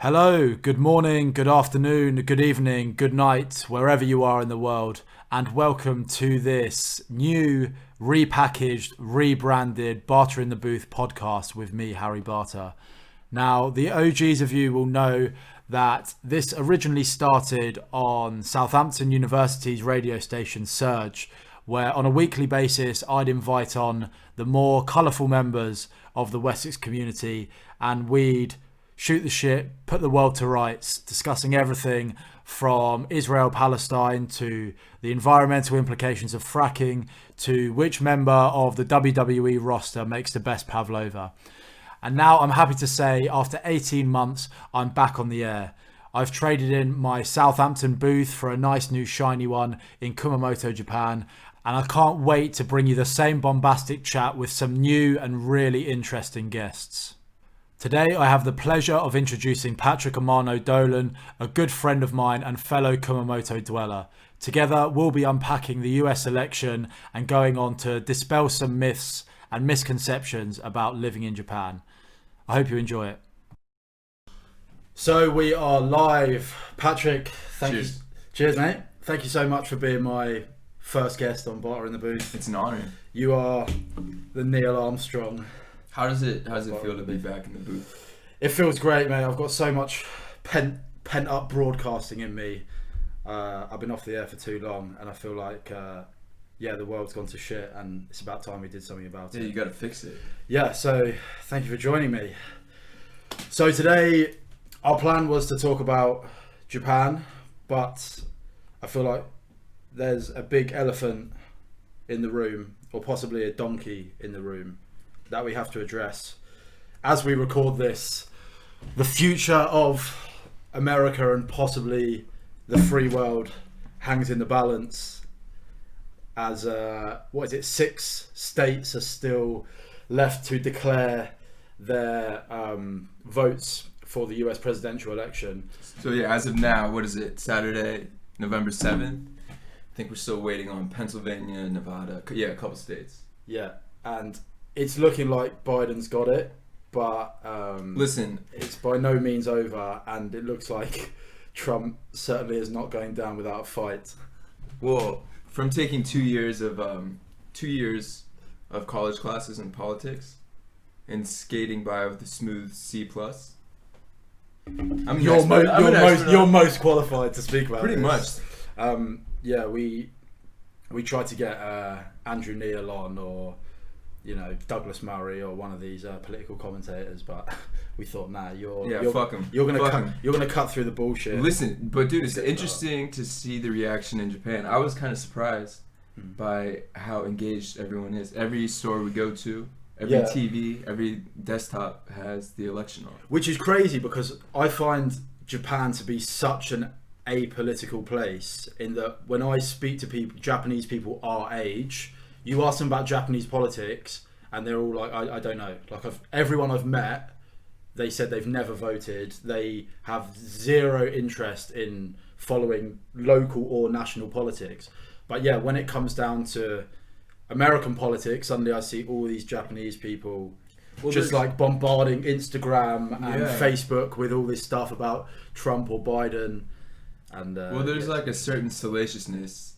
Hello, good morning, good afternoon, good evening, good night, wherever you are in the world, and welcome to this new, repackaged, rebranded Barter in the Booth podcast with me, Harry Barter. Now, the OGs of you will know that this originally started on Southampton University's radio station Surge, where on a weekly basis I'd invite on the more colourful members of the Wessex community and we'd shoot the shit, put the world to rights, discussing everything from Israel-Palestine to the environmental implications of fracking to which member of the WWE roster makes the best pavlova. And now I'm happy to say, after 18 months, I'm back on the air. I've traded in my Southampton booth for a nice new shiny one in Kumamoto, Japan, and I can't wait to bring you the same bombastic chat with some new and really interesting guests. Today I have the pleasure of introducing Patrick Amano Dolan, a good friend of mine and fellow Kumamoto dweller. Together we'll be unpacking the US election and going on to dispel some myths and misconceptions about living in Japan. I hope you enjoy it. So we are live. Patrick, Cheers. Cheers, mate. Thank you so much for being my first guest on Barter in the Booth. It's an honor. You are the Neil Armstrong. How does it feel to be back in the booth? It feels great, mate. I've got so much pent up broadcasting in me. I've been off the air for too long, and I feel like the world's gone to shit, and it's about time we did something about it. Yeah, you got to fix it. Yeah, so thank you for joining me. So today, our plan was to talk about Japan, but I feel like there's a big elephant in the room, or possibly a donkey in the room, that we have to address as we record this. The future of America and possibly the free world hangs in the balance as 6 states are still left to declare their votes for the US presidential election. So yeah, as of now, what is it? Saturday, November 7th? I think we're still waiting on Pennsylvania, Nevada. Yeah, a couple states. Yeah, and it's looking like Biden's got it, but listen, it's by no means over, and it looks like Trump certainly is not going down without a fight. Well, from taking 2 years of college classes in politics and skating by with a smooth C+, You're most qualified to speak about pretty this. much. We tried to get Andrew Neil on, or Douglas Murray, or one of these political commentators, but we thought, nah, fuck him. You're gonna cut through the bullshit. Listen, but dude, it's interesting to see the reaction in Japan. I was kind of surprised by how engaged everyone is. Every store we go to, every TV, every desktop has the election on. Which is crazy, because I find Japan to be such an apolitical place, in that when I speak to people, Japanese people our age, you ask them about Japanese politics and they're all like, I don't know. Like, everyone I've met, they said they've never voted. They have zero interest in following local or national politics. But yeah, when it comes down to American politics, suddenly I see all these Japanese people just like bombarding Instagram and Facebook with all this stuff about Trump or Biden. And there's like a certain salaciousness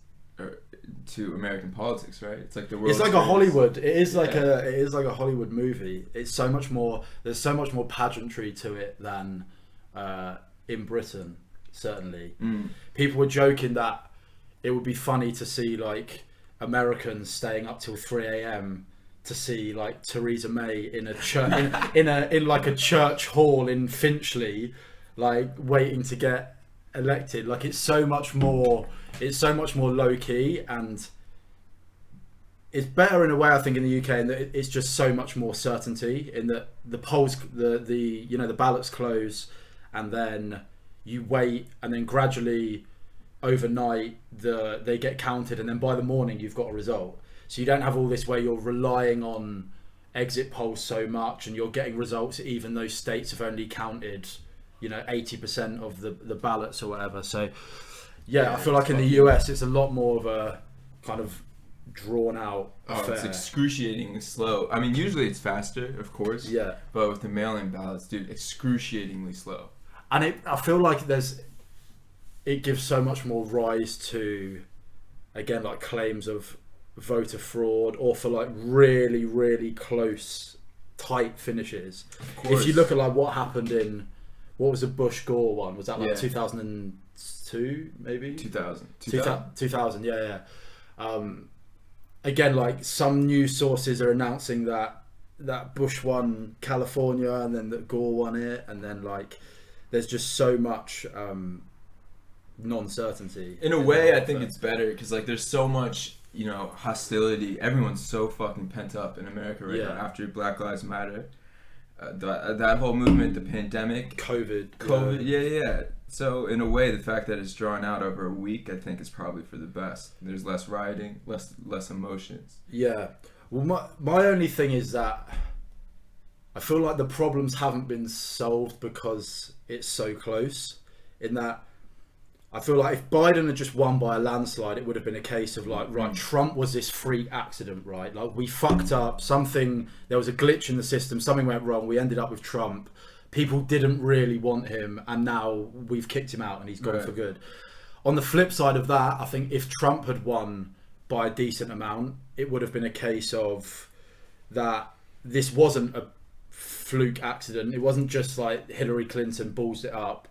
to American politics, right? It's like the world. It's like a Hollywood. It is like a Hollywood movie. It's so much more. There's so much more pageantry to it than in Britain. Certainly, people were joking that it would be funny to see like Americans staying up till 3 a.m. to see like Theresa May in a church in like a church hall in Finchley, like waiting to get elected. Like, it's so much more low key, and it's better in a way, I think, in the UK, in that it's just so much more certainty, in that the polls, the ballots close, and then you wait, and then gradually overnight they get counted, and then by the morning you've got a result. So you don't have all this where you're relying on exit polls so much and you're getting results even though states have only counted 80% of the ballots or whatever. So I feel like in the US it's a lot more of a kind of drawn out affair. It's excruciatingly slow. I mean, usually it's faster, of course. Yeah. But with the mail-in ballots, dude, excruciatingly slow. And I feel like it gives so much more rise to, again, like claims of voter fraud, or for like really, really close, tight finishes. If you look at like what happened in, what was the Bush Gore one? Was that like 2002 maybe? 2000. 2000, yeah. Again, like some news sources are announcing that Bush won California and then that Gore won it, and then like there's just so much non-certainty. In a way, I think it's better because like there's so much, you know, hostility. Everyone's so fucking pent up in America right now after Black Lives Matter. That whole movement, the pandemic, COVID, yeah. So in a way, the fact that it's drawn out over a week, I think, is probably for the best. There's less rioting, less emotions. Yeah. Well, my only thing is that I feel like the problems haven't been solved because it's so close. In that, I feel like if Biden had just won by a landslide, it would have been a case of like, right, Trump was this freak accident, right? Like we fucked up something. There was a glitch in the system. Something went wrong. We ended up with Trump. People didn't really want him, and now we've kicked him out and he's gone for good. On the flip side of that, I think if Trump had won by a decent amount, it would have been a case of that this wasn't a fluke accident. It wasn't just like Hillary Clinton balls it up,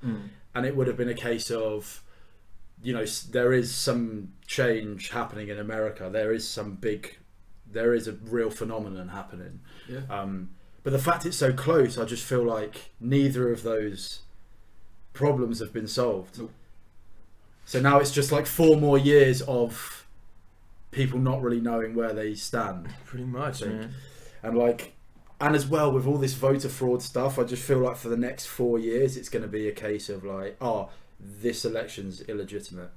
and it would have been a case of, you know, there is some change happening in America. There is a real phenomenon happening. Yeah. But the fact it's so close, I just feel like neither of those problems have been solved. Nope. So now it's just like 4 more years of people not really knowing where they stand. Pretty much, man. And as well with all this voter fraud stuff, I just feel like for the next 4 years, it's going to be a case of like, oh, this election's illegitimate.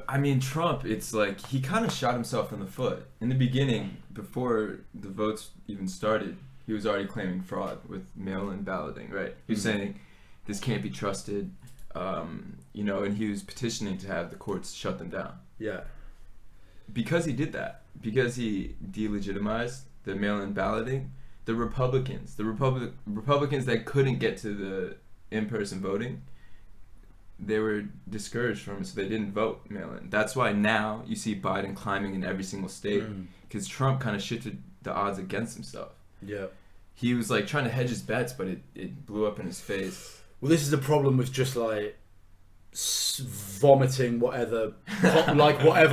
I mean, Trump, it's like he kind of shot himself in the foot. In the beginning, before the votes even started, he was already claiming fraud with mail-in balloting, right? He was saying this can't be trusted, you know, and he was petitioning to have the courts shut them down. Yeah. Because he did that, because he delegitimized the mail-in balloting, the Republicans that couldn't get to the in-person voting, they were discouraged from it, so they didn't vote mail-in. That's why now you see Biden climbing in every single state, because Trump kind of shifted the odds against himself. Yeah. He was like trying to hedge his bets, but it blew up in his face. Well, this is the problem with just like vomiting whatever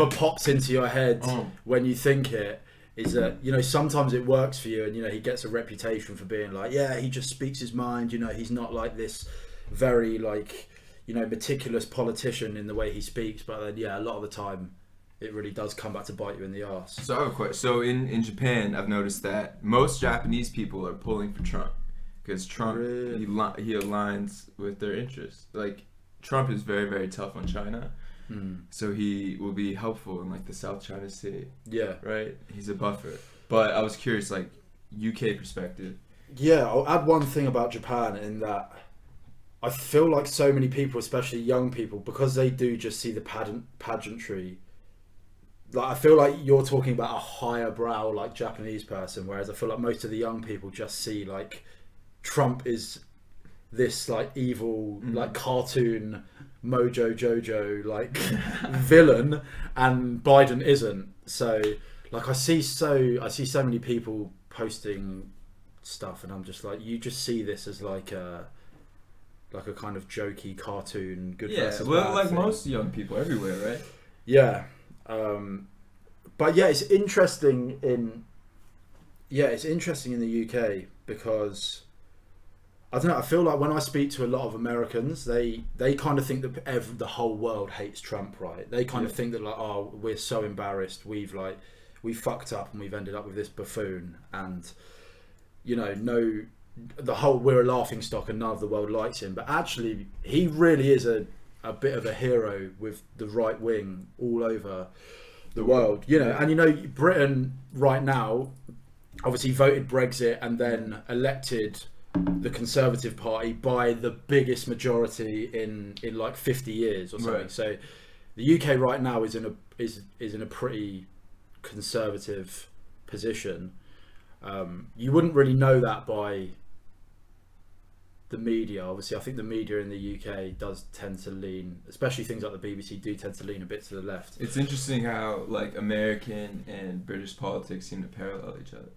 pops into your head when you think it, is that, you know, sometimes it works for you, and you know he gets a reputation for being like, yeah, he just speaks his mind, you know, he's not like this very like, you know, meticulous politician in the way he speaks, but then a lot of the time it really does come back to bite you in the arse. So I have a question. So in Japan, I've noticed that most Japanese people are pulling for Trump because Trump, he aligns with their interests. Like Trump is very, very tough on China, so he will be helpful in like the South China Sea. Yeah, right. He's a buffer. But I was curious, like UK perspective. Yeah, I'll add one thing about Japan in that I feel like so many people, especially young people, because they do just see the pageantry. Like I feel like you're talking about a higher brow like Japanese person, whereas I feel like most of the young people just see like Trump is this like evil like cartoon Mojo Jojo like villain, and Biden isn't. So like I see so many people posting stuff, and I'm just like, you just see this as like a kind of jokey cartoon good versus bad like thing. Most young people everywhere, right? Yeah. But yeah, it's interesting in the UK because I don't know, I feel like when I speak to a lot of Americans, they kind of think that the whole world hates Trump, right? They kind of think that like, oh, we're so embarrassed, we fucked up and we've ended up with this buffoon, and you know, we're a laughing stock and none of the world likes him. But actually he really is a bit of a hero with the right wing all over the world, you know. And you know, Britain right now obviously voted Brexit and then elected the Conservative Party by the biggest majority in like 50 years or something. Right. So the UK right now is in a pretty conservative position. You wouldn't really know that by the media. Obviously, I think the media in the UK does tend to lean, especially things like the BBC, do tend to lean a bit to the left. It's interesting how like American and British politics seem to parallel each other.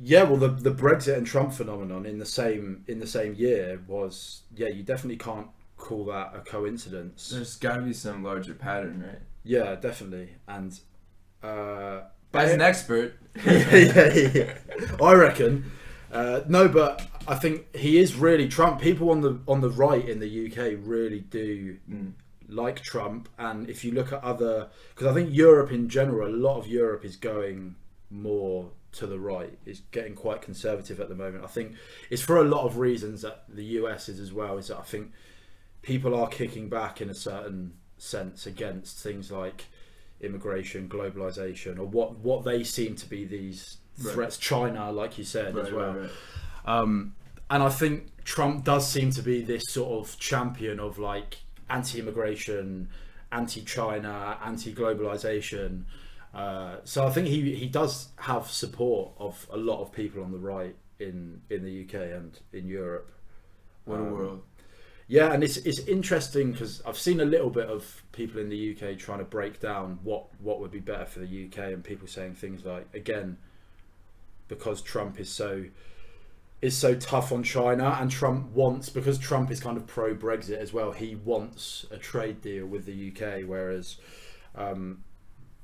Yeah, well, the Brexit and Trump phenomenon in the same year was, you definitely can't call that a coincidence. There's got to be some larger pattern, right? Yeah, definitely. And as an expert, yeah, I reckon. No, but I think he is really Trump. People on the right in the UK really do like Trump, and if you look at because I think Europe in general, a lot of Europe is going more to the right, is getting quite conservative at the moment. I think it's for a lot of reasons that the US is as well. Is that I think people are kicking back in a certain sense against things like immigration, globalization, or what they seem to be these threats. China, like you said, as well. Right. And I think Trump does seem to be this sort of champion of like anti-immigration, anti-China, anti-globalization. So I think he does have support of a lot of people on the right in the UK and in Europe. What a world. Yeah, and it's interesting because I've seen a little bit of people in the UK trying to break down what would be better for the UK, and people saying things like, again, because Trump is so tough on China, and because Trump is kind of pro-Brexit as well, he wants a trade deal with the UK, whereas Biden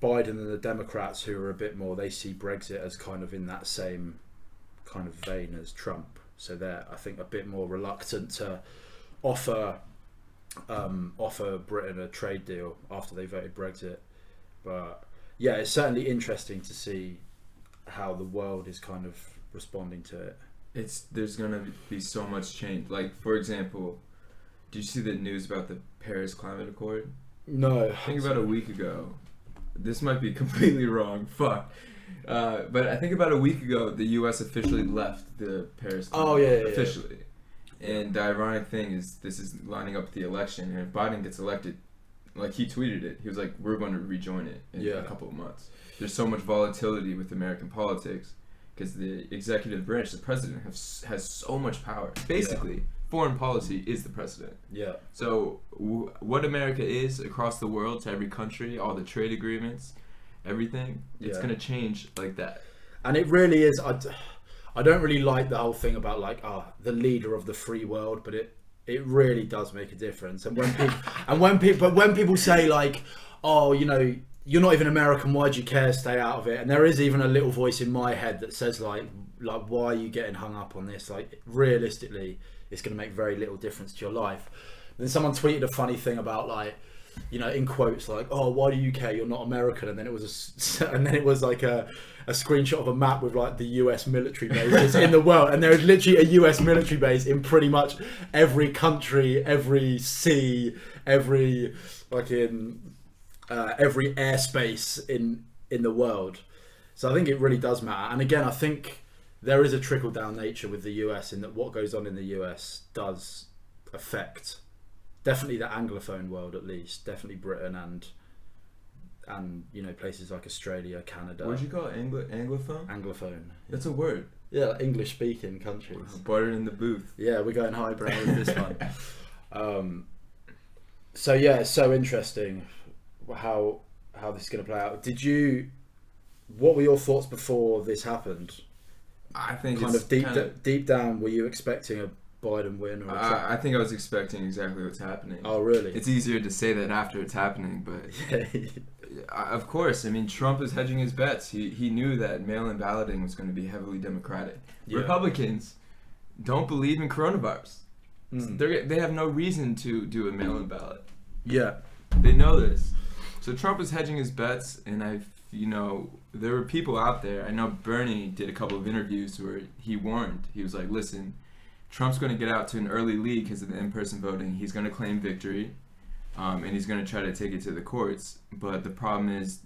and the Democrats, who are a bit more, they see Brexit as kind of in that same kind of vein as Trump. So they're, I think, a bit more reluctant to offer Britain a trade deal after they voted Brexit. But yeah, it's certainly interesting to see how the world is kind of responding to it. There's gonna be so much change. Like, for example, did you see the news about the Paris Climate Accord? No. I think about a week ago. This might be completely wrong. Fuck. But I think about a week ago, the U.S. officially left the Paris Climate Accord. Officially. And the ironic thing is, this is lining up with the election, and if Biden gets elected, like he tweeted it, he was like, we're going to rejoin it in a couple of months. There's so much volatility with American politics because the executive branch, the president, has so much power. Basically, foreign policy is the president. Yeah. So what America is across the world to every country, all the trade agreements, everything, it's going to change like that. And it really is. I don't really like the whole thing about like the leader of the free world, but it really does make a difference. And when people say like, oh, you know, you're not even American, why do you care, stay out of it? And there is even a little voice in my head that says like why are you getting hung up on this? Like, realistically, it's going to make very little difference to your life. And then someone tweeted a funny thing about like, you know, in quotes like, oh, why do you care, you're not American? And then it was like a screenshot of a map with like the US military bases in the world, and there is literally a US military base in pretty much every country, every sea, every every airspace in the world. So I think it really does matter. And again, I think there is a trickle down nature with the US in that what goes on in the US does affect definitely the Anglophone world, at least, definitely Britain and you know, places like Australia, Canada. What did you call it? Anglophone? Anglophone. That's a word. Yeah, like English speaking countries. Barter in the booth. Yeah, we're going highbrow with this one. So yeah, it's so interesting how this is going to play out. What were your thoughts before this happened? I think kind of deep down, were you expecting a Biden win or a Trump? I think I was expecting exactly what's happening. Oh, really? It's easier to say that after it's happening, but of course, I mean, Trump is hedging his bets. He knew that mail-in balloting was going to be heavily Democratic. Yeah. Republicans don't believe in coronavirus. They have no reason to do a mail-in ballot. Yeah. They know this. So Trump is hedging his bets, and there were people out there. I know Bernie did a couple of interviews where he warned. He was like, listen, Trump's going to get out to an early lead because of the in-person voting. He's going to claim victory, and he's going to try to take it to the courts. But the problem is,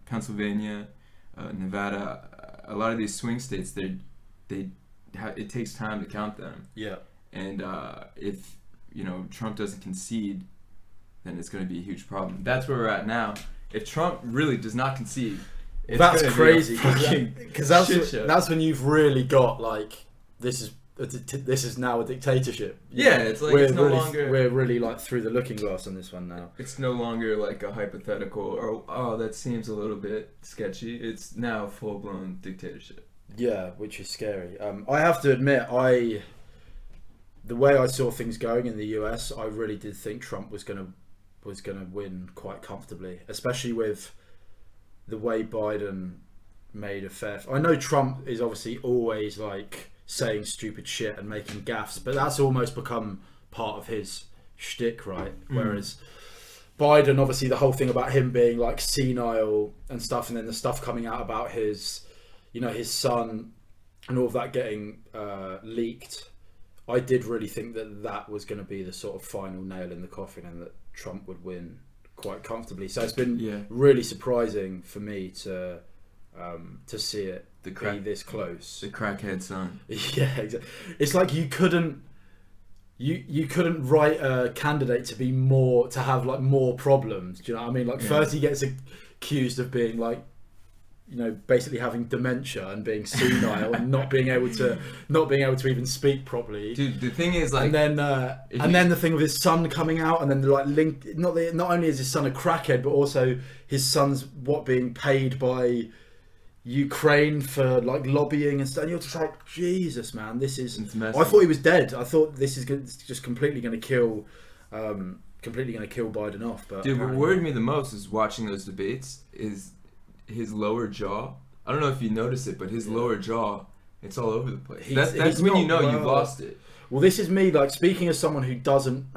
Pennsylvania, Nevada, a lot of these swing states, it takes time to count them. Yeah. And if Trump doesn't concede, then it's going to be a huge problem. That's where we're at now. If Trump really does not concede, that's crazy, because that's when you've really got like, this is this is now a dictatorship. Yeah, it's like it's no longer. We're really like through the looking glass on this one now. It's no longer like a hypothetical or that seems a little bit sketchy. It's now full blown dictatorship. Yeah, which is scary. I have to admit, the way I saw things going in the US, I really did think Trump was gonna win quite comfortably, especially with the way Biden made a fair. I know Trump is obviously always like saying stupid shit and making gaffes, but that's almost become part of his shtick, right? Whereas Biden, obviously, the whole thing about him being like senile and stuff, and then the stuff coming out about his, his son and all of that getting leaked. I did really think that was going to be the sort of final nail in the coffin, and that Trump would win quite comfortably. So it's been really surprising for me to see it be this close. The crackhead son. Yeah, exactly. It's like you couldn't write a candidate to have like more problems. Do you know what I mean? Like first he gets accused of being like, basically having dementia and being senile and not being able to even speak properly. Dude, the thing is like, and then the thing with his son coming out, and then like not only is his son a crackhead, but also his son's being paid by Ukraine for like lobbying and stuff. And you're just like, Jesus, man, this is. I thought he was dead. I thought this is just completely going to kill Biden off. But dude, what worried me the most is watching those debates is his lower jaw. I don't know if you notice it, but his lower jaw, it's all over the place. That's when you know you've lost it. Well, this is me like speaking as someone who doesn't.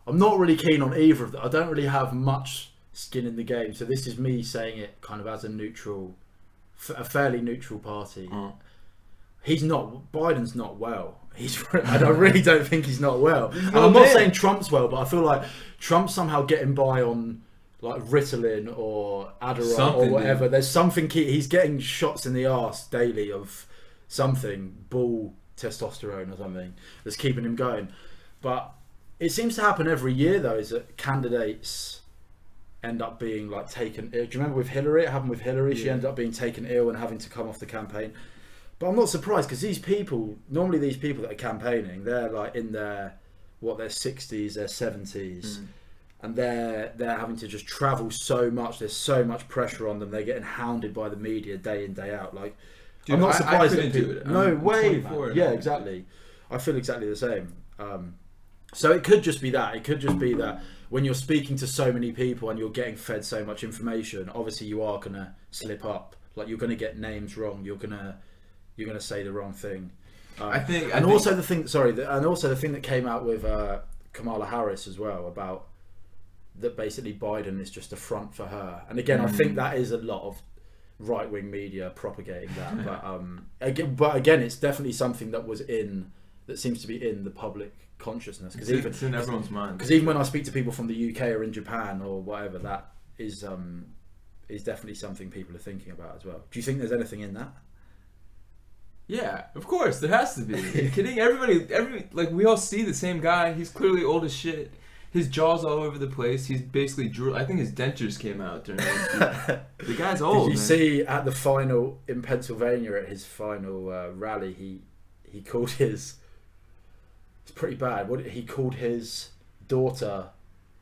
I'm not really keen on either of them. I don't really have much skin in the game, so this is me saying it kind of as a fairly neutral party. Biden's not well. I really don't think he's not well. And I'm not saying Trump's well, but I feel like Trump's somehow getting by on like Ritalin or Adderall or whatever. Dude. There's something he's getting shots in the arse daily of something, bull testosterone or something that's keeping him going. But it seems to happen every year though, is that candidates end up being like taken ill. Do you remember with Hillary? It happened with Hillary. Yeah. She ended up being taken ill and having to come off the campaign. But I'm not surprised, because these people that are campaigning, they're like in their 60s, their 70s, and they're having to just travel so much. There's so much pressure on them. They're getting hounded by the media day in, day out. Like, dude, I'm not surprised. I couldn't do it. No way, man. Yeah, exactly. I feel exactly the same. So it could just be that. It could just be that when you're speaking to so many people and you're getting fed so much information, obviously you are gonna slip up. Like, you're gonna get names wrong. You're gonna say the wrong thing. Also the thing that came out with Kamala Harris as well, about that basically Biden is just a front for her. And again, I think that is a lot of right-wing media propagating that. But again, it's definitely something that seems to be in the public consciousness. Because it's in everyone's mind. Because even when I speak to people from the UK or in Japan or whatever, that is definitely something people are thinking about as well. Do you think there's anything in that? Yeah, of course, there has to be. Are you kidding? Everybody, like, we all see the same guy. He's clearly old as shit. His jaw's all over the place. He's basically drool. I think his dentures came out during the guy's old. Did you see at the final in Pennsylvania, at his final rally, he called his... It's pretty bad. He called his daughter...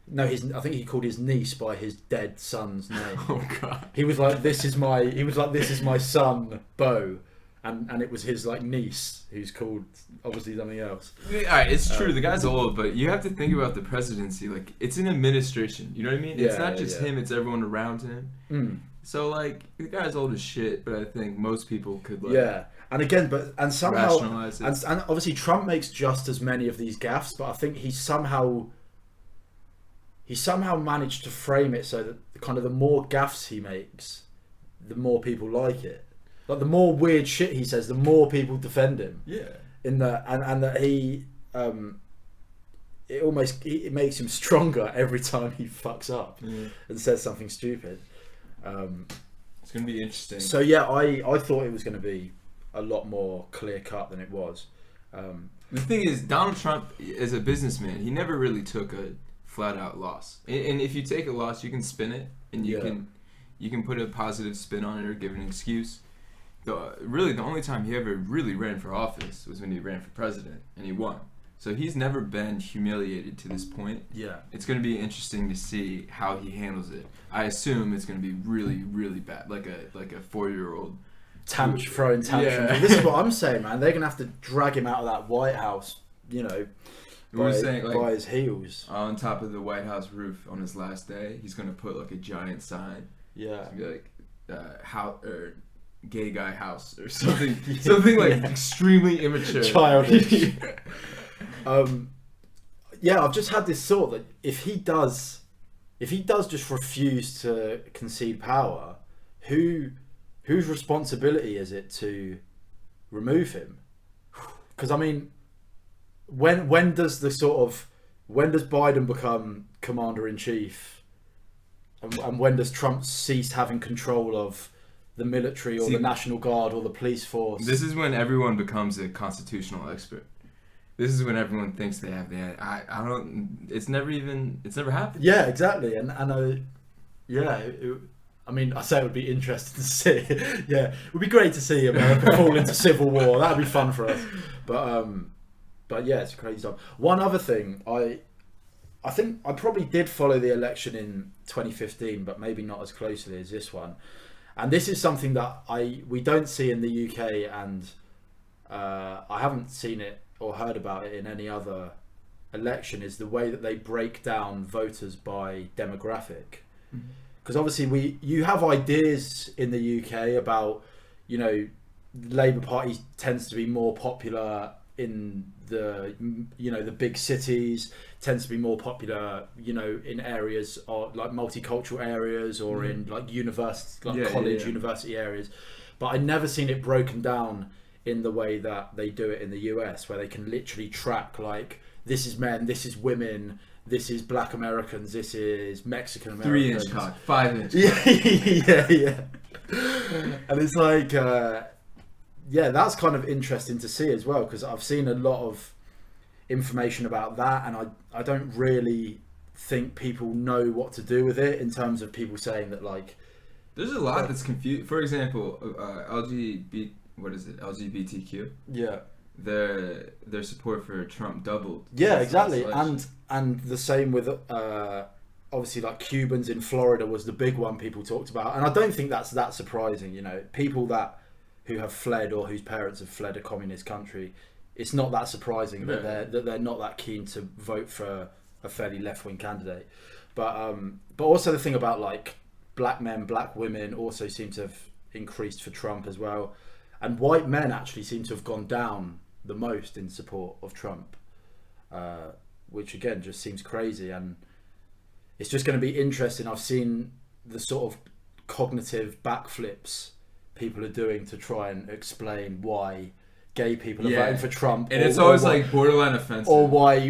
No, I think he called his niece by his dead son's name. Oh, God. He was like, this is my son, Beau. And it was his like niece who's called obviously something else. Alright, it's true, the guy's old, but you have to think about the presidency. Like, it's an administration, you know what I mean? It's not just him, it's everyone around him. So like, the guy's old as shit, but I think most people could like and again, and somehow rationalize it. And obviously Trump makes just as many of these gaffes, but I think he somehow managed to frame it so that kind of the more gaffes he makes, the more people like it. Like, the more weird shit he says, the more people defend him. Yeah. And that he, it makes him stronger every time he fucks up and says something stupid. It's gonna be interesting. So yeah, I thought it was gonna be a lot more clear cut than it was. The thing is, Donald Trump, as a businessman, he never really took a flat out loss. And if you take a loss, you can spin it and you can put a positive spin on it or give an excuse. the only time he ever really ran for office was when he ran for president, and he won. So he's never been humiliated to this point. Yeah. It's going to be interesting to see how he handles it. I assume it's going to be really, really bad, like a 4-year-old. Throwing tantrums. Yeah. This is what I'm saying, man. They're going to have to drag him out of that White House, by his heels. On top of the White House roof on his last day, he's going to put like a giant sign. Yeah. It's going to be like, how, or gay guy house or something. Something like extremely immature. Childish. I've just had this thought that if he does just refuse to concede power, whose responsibility is it to remove him? Because I mean, when does Biden become commander-in-chief, and when does Trump cease having control of the military or the National Guard or the police force? This is when everyone becomes a constitutional expert. This is when everyone thinks they have the answer. I don't. It's never happened. Yeah, exactly. I mean, I say it would be interesting to see. Yeah, it would be great to see America fall into civil war. That would be fun for us. But yeah, it's crazy stuff. One other thing, I think I probably did follow the election in 2015, but maybe not as closely as this one. And this is something that we don't see in the UK, and I haven't seen it or heard about it in any other election, is the way that they break down voters by demographic. Because obviously you have ideas in the UK about, the Labour Party tends to be more popular in the big cities, tends to be more popular in areas or like multicultural areas or in like university areas, but I never seen it broken down in the way that they do it in the US, where they can literally track like, this is men, this is women, this is Black Americans, this is Mexican Americans. 3-inch cock, 5-inch. Yeah. And it's like, that's kind of interesting to see as well, because I've seen a lot of information about that, and I don't really think people know what to do with it, in terms of people saying that like, there's a lot that's confused. For example, LGBTQ. Yeah. Their support for Trump doubled. Yeah, exactly. And the same with obviously like Cubans in Florida was the big one people talked about, and I don't think that's that surprising. People who have fled or whose parents have fled a communist country, it's not that surprising that they're not that keen to vote for a fairly left-wing candidate. But also the thing about like black men, black women also seem to have increased for Trump as well. And white men actually seem to have gone down the most in support of Trump, which again just seems crazy. And it's just going to be interesting. I've seen the sort of cognitive backflips people are doing to try and explain why gay people are voting for Trump, and it's always like borderline offensive, or why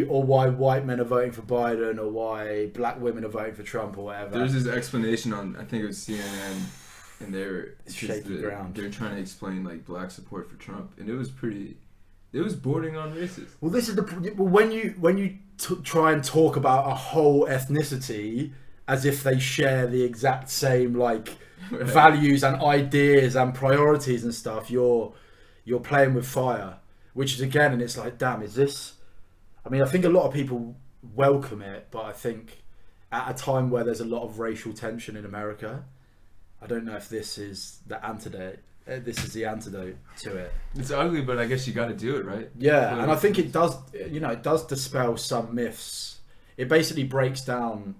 white men are voting for Biden, or why black women are voting for Trump, or whatever. There's this explanation on, I think it was CNN. And they're trying to explain like black support for Trump, and it was bordering on racist. Well, this is when you try and talk about a whole ethnicity as if they share the exact same like values and ideas and priorities and stuff, you're playing with fire, which is again, and it's like, damn, is this? I mean, I think a lot of people welcome it, but I think at a time where there's a lot of racial tension in America, I don't know if this is the antidote. This is the antidote to it. It's ugly, but I guess you got to do it, right? Yeah, and I think it does. It does dispel some myths. It basically breaks down.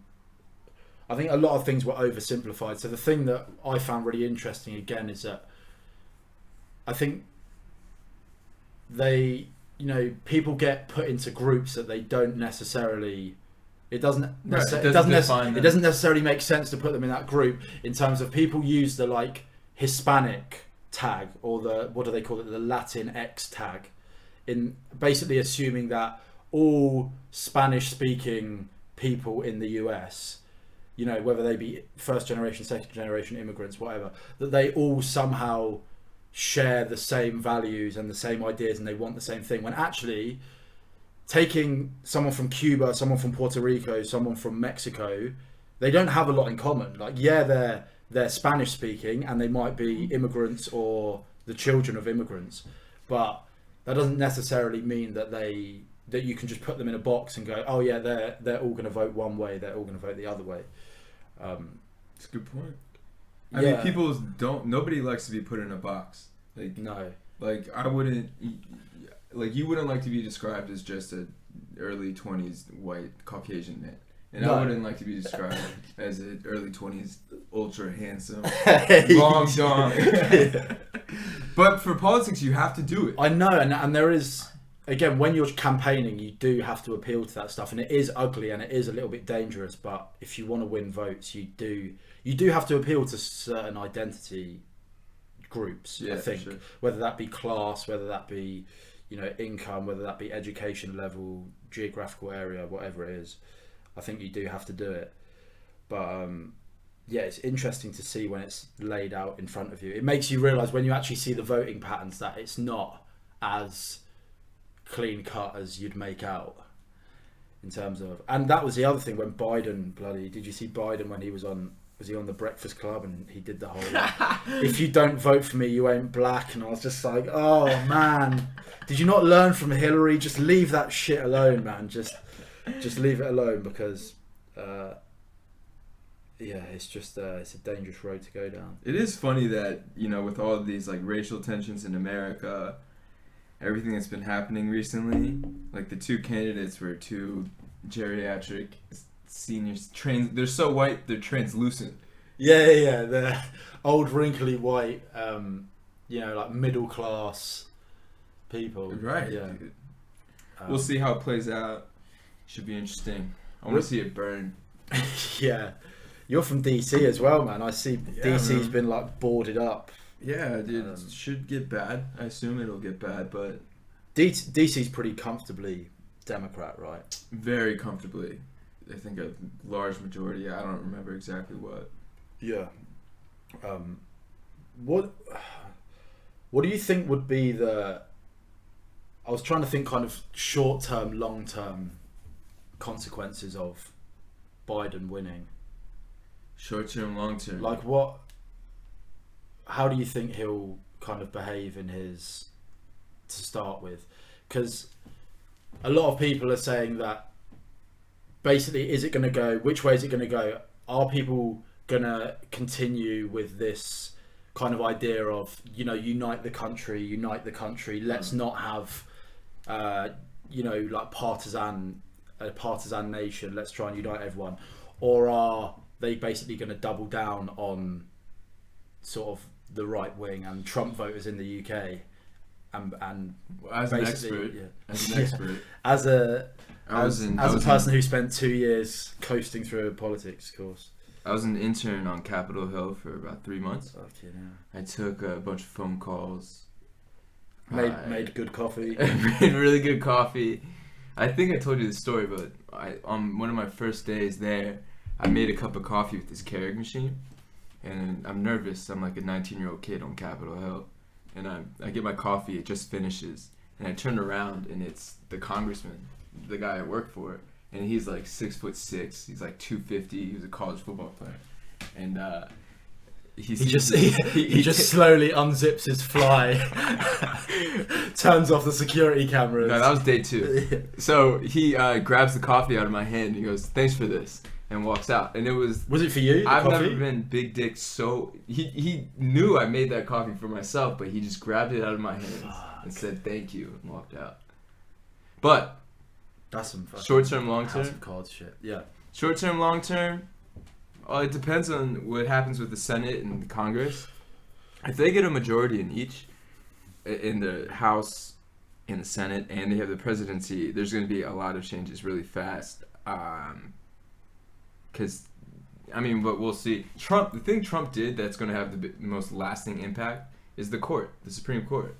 I think a lot of things were oversimplified. So the thing that I found really interesting again is that I think people get put into groups that they don't necessarily. It doesn't necessarily make sense to put them in that group, in terms of people use the like Hispanic tag, or the, what do they call it, the Latin X tag, in basically assuming that all Spanish speaking people in the US, whether they be first generation, second generation immigrants, whatever, that they all somehow share the same values and the same ideas, and they want the same thing, when actually taking someone from Cuba, someone from Puerto Rico, someone from Mexico, they don't have a lot in common. Like, yeah, they're Spanish speaking, and they might be immigrants or the children of immigrants, but that doesn't necessarily mean that you can just put them in a box and go, oh yeah, they're all going to vote one way, they're all going to vote the other way. It's a good point. I mean, people nobody likes to be put in a box. Like, no. Like, I wouldn't, like, you wouldn't like to be described as just a early 20s white Caucasian man. And I wouldn't like to be described as an early 20s ultra handsome, long dong. But for politics, you have to do it. I know, and there is, again, when you're campaigning, you do have to appeal to that stuff, and it is ugly and it is a little bit dangerous. But if you want to win votes, you do have to appeal to certain identity groups. I think, sure. Whether that be class, whether that be, income, whether that be education level, geographical area, whatever it is. I think you do have to do it. But yeah, it's interesting to see when it's laid out in front of you. It makes you realise when you actually see the voting patterns that it's not as clean cut as you'd make out in terms of. And that was the other thing when Biden did you see Biden when he was on the Breakfast Club and he did the whole if you don't vote for me you ain't black, and I was just like, oh man, did you not learn from Hillary? Just leave that shit alone, man. Just leave it alone, because it's just it's a dangerous road to go down. It is funny that, with all of these like racial tensions in America, everything that's been happening recently, like the two candidates were two geriatric seniors, they're so white they're translucent. Yeah, they're old wrinkly white, like middle class people. Right. Yeah. We'll see how it plays out. Should be interesting. I want to see it burn. Yeah. You're from DC as well, man. I see DC's been like boarded up. Yeah, dude. It should get bad. I assume it'll get bad, but DC's pretty comfortably Democrat, right? Very comfortably. I think a large majority. I don't remember exactly what. Yeah. What do you think would be I was trying to think kind of short-term, long-term consequences of Biden winning. Short-term, long-term. Like how do you think he'll kind of behave to start with? Because a lot of people are saying that basically, which way is it going to go? Are people going to continue with this kind of idea of, unite the country, let's not have, like a partisan nation, let's try and unite everyone? Or are they basically going to double down on sort of the right wing and Trump voters in the UK? And as an expert, as a person who spent 2 years coasting through a politics course. I was an intern on Capitol Hill for about 3 months. Okay, yeah. I took a bunch of phone calls. Made good coffee. Made really good coffee. I think I told you this story, but on one of my first days there, I made a cup of coffee with this Keurig machine, and I'm nervous. I'm like a 19-year-old kid on Capitol Hill, and I get my coffee. It just finishes, and I turn around, and it's the congressman, the guy I work for, and he's like 6'6". He's like 250. He was a college football player, and he just slowly unzips his fly, turns off the security cameras. No, that was day 2. So he grabs the coffee out of my hand and he goes, "Thanks for this," and walks out. And it was it for you? I've never been big dick. So he knew I made that coffee for myself, but he just grabbed it out of my hands and said thank you and walked out. But that's some short-term, long-term. House of Cards shit. Yeah. Short-term, long-term. Well, it depends on what happens with the Senate and the Congress. If they get a majority in each, in the House, in the Senate, and they have the presidency, there's going to be a lot of changes really fast. Because, but we'll see. The thing Trump did that's going to have the most lasting impact is the Supreme Court.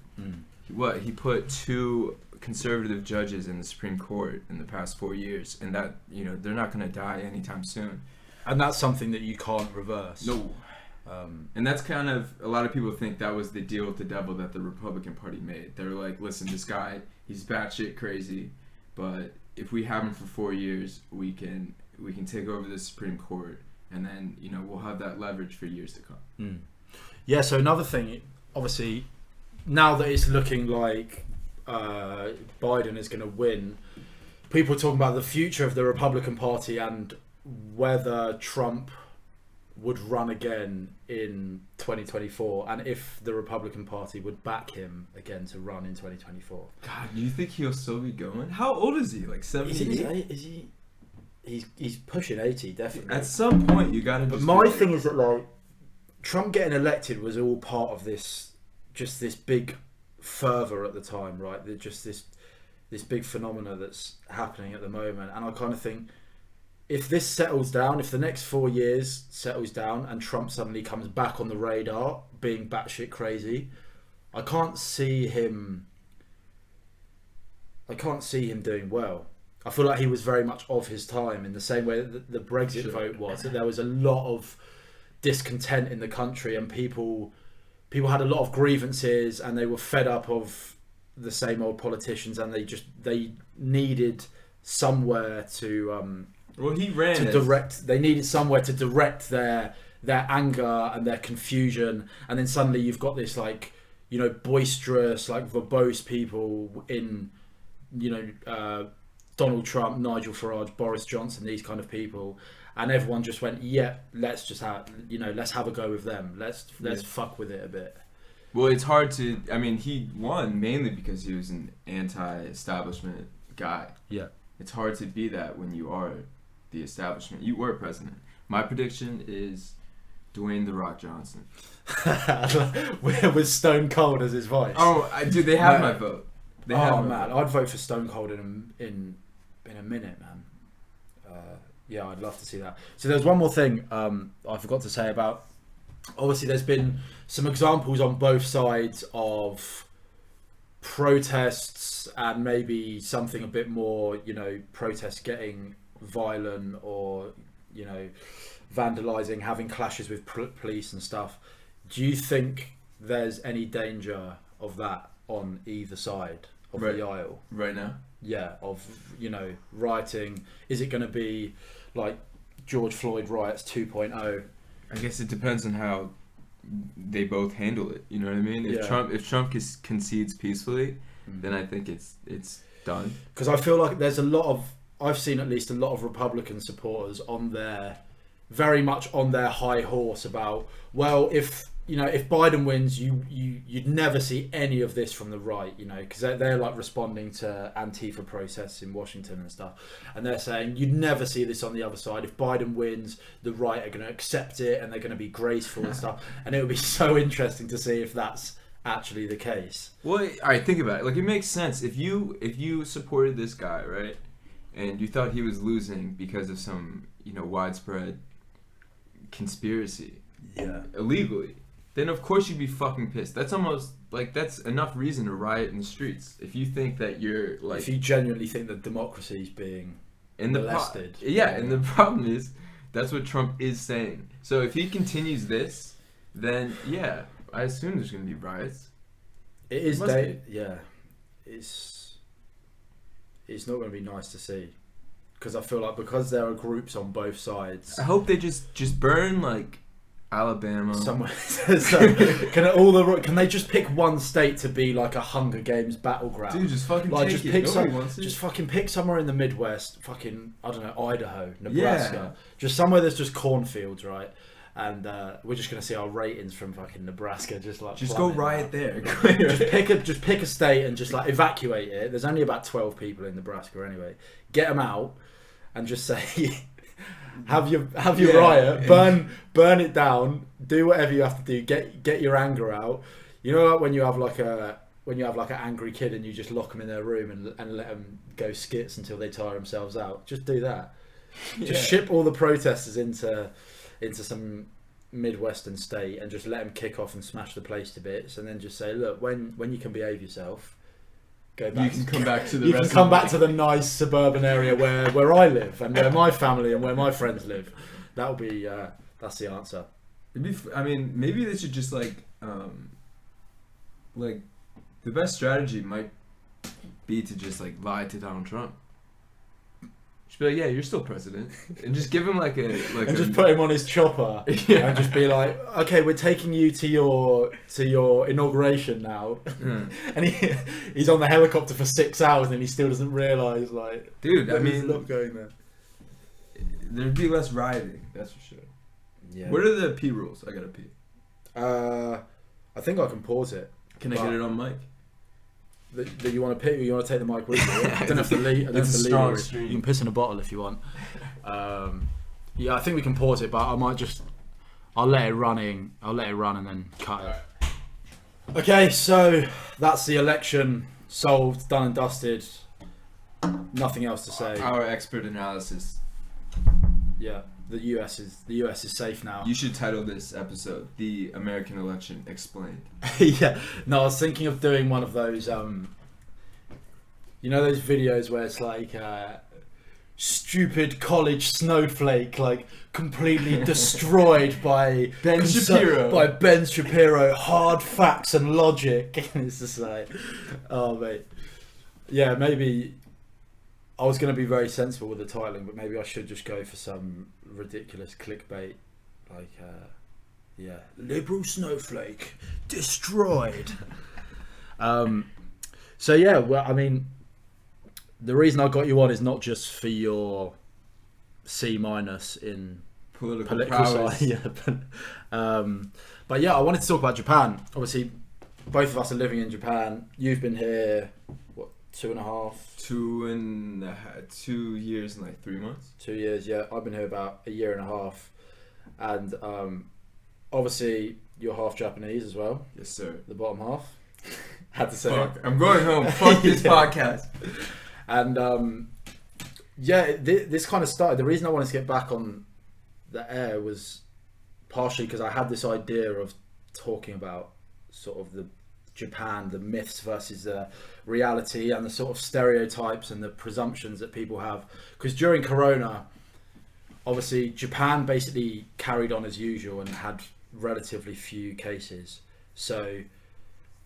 He put 2 conservative judges in the Supreme Court in the past 4 years, and that, they're not going to die anytime soon. And that's something that you can't reverse. No. And that's kind of, a lot of people think that was the deal with the devil that the Republican Party made. They were like, listen, this guy, he's batshit crazy, but if we have him for 4 years, we can take over the Supreme Court, and then, we'll have that leverage for years to come. Yeah, so another thing, obviously, now that it's looking like Biden is going to win, people are talking about the future of the Republican Party and whether Trump would run again in 2024, and if the Republican Party would back him again to run in 2024. God, do you think he'll still be going? How old is he? Like 70? Is he? He's pushing 80, definitely. At some point, you gotta. But my thing is that like Trump getting elected was all part of this big fervor at the time, right? Just this big phenomena that's happening at the moment, and I kind of think, if this settles down, if the next 4 years settles down and Trump suddenly comes back on the radar being batshit crazy, I can't see him doing well. I feel like he was very much of his time, in the same way that the Brexit vote was. That there was a lot of discontent in the country, and people had a lot of grievances, and they were fed up of the same old politicians, and they needed somewhere to well, he ran to direct. They needed somewhere to direct their anger and their confusion, and then suddenly you've got this like, you know, boisterous, like verbose people in, you know, Donald Trump, Nigel Farage, Boris Johnson, these kind of people, and everyone just went, yeah, let's just let's have a go with them. Let's fuck with it a bit. Well, it's hard to. I mean, he won mainly because he was an anti-establishment guy. Yeah, it's hard to be that when you are the establishment. You were president. My prediction is Dwayne "The Rock" Johnson. With Stone Cold as his voice. Oh, dude, they have my vote. I'd vote for Stone Cold in a minute, man. Yeah, I'd love to see that. So there's one more thing I forgot to say about. Obviously, there's been some examples on both sides of protests, and maybe something a bit more, you know, protests getting violent, or, you know, vandalizing, having clashes with police and stuff. Do you think there's any danger of that on either side of the aisle right now? Yeah, of, you know, rioting. Is it going to be like George Floyd riots 2.0? I guess it depends on how they both handle it. You know what I mean? If Trump concedes peacefully, then I think it's done. Because I feel like there's I've seen at least a lot of Republican supporters very much on their high horse about, well, if Biden wins, you'd never see any of this from the right, you know, because they're like responding to Antifa protests in Washington and stuff, and they're saying you'd never see this on the other side. If Biden wins, the right are going to accept it, and they're going to be graceful and stuff, and it would be so interesting to see if that's actually the case. Well, all right, think about it. Like, it makes sense if you supported this guy, right, and you thought he was losing because of some, you know, widespread conspiracy, illegally, then of course you'd be fucking pissed. That's almost like, that's enough reason to riot in the streets. If you think that you're like, if you genuinely think that democracy is being molested. And the problem is that's what Trump is saying. So if he continues this, then yeah, I assume there's going to be riots. It is, it's not going to be nice to see, because I feel like, because there are groups on both sides. I hope they just burn like Alabama. Somewhere. Can they just pick one state to be like a Hunger Games battleground? Dude, just fucking like, take just it. pick Nobody wants it. Just fucking pick somewhere in the Midwest. Fucking, I don't know, Idaho, Nebraska. Just somewhere there's just cornfields, right? And we're just gonna see our ratings from fucking Nebraska just go riot there. just pick a state and just like evacuate it. There's only about 12 people in Nebraska anyway. Get them out and just say, have your riot, burn it down, do whatever you have to do, get your anger out. You know, like when you have like an angry kid and you just lock them in their room and let them go skits until they tire themselves out. Just do that. Just ship all the protesters into some Midwestern state and just let them kick off and smash the place to bits, and then just say, look, when you can behave yourself, go back. You can come back to the. You can come back to the nice suburban area where I live and where my family and where my friends live. That'll be that's the answer. I mean, maybe they should just like the best strategy might be to just like lie to Donald Trump. Just be like, yeah, you're still president, and just give him like and just put him on his chopper, and just be like, okay, we're taking you to your inauguration now, and he's on the helicopter for 6 hours, and he still doesn't realise, like, dude, I mean, not going there. There'd be less rioting, that's for sure. Yeah. What are the pee rules? I gotta pee. I think I can pause it. Can I get it on mic? That you want to pee? Or you want to take the mic with you? I don't have to leave. It's a strong stream. You can piss in a bottle if you want. Yeah, I think we can pause it, but I might just. I'll let it run and then cut it. Okay, so that's the election solved, done and dusted. Nothing else to say. Our expert analysis. Yeah, the US is safe now. You should title this episode "The American Election Explained." Yeah, no, I was thinking of doing one of those. You know those videos where it's like stupid college snowflake, like completely destroyed by Ben Shapiro. By Ben Shapiro, hard facts and logic. It's just like, oh mate, yeah, maybe. I was going to be very sensible with the titling, but maybe I should just go for some ridiculous clickbait, like, yeah, liberal snowflake destroyed. So yeah, well, I mean, the reason I got you on is not just for your C- in political science, yeah, but yeah, I wanted to talk about Japan. Obviously, both of us are living in Japan. You've been here, what? 2 years and like 3 months. 2 years, yeah. I've been here about a year and a half, and obviously you're half Japanese as well. Yes, sir. The bottom half. Had to say. Fuck, I'm going home. Fuck this podcast. And yeah, this kind of started. The reason I wanted to get back on the air was partially because I had this idea of talking about sort of the Japan, the myths versus the reality, and the sort of stereotypes and the presumptions that people have. Because during Corona, obviously Japan basically carried on as usual and had relatively few cases, so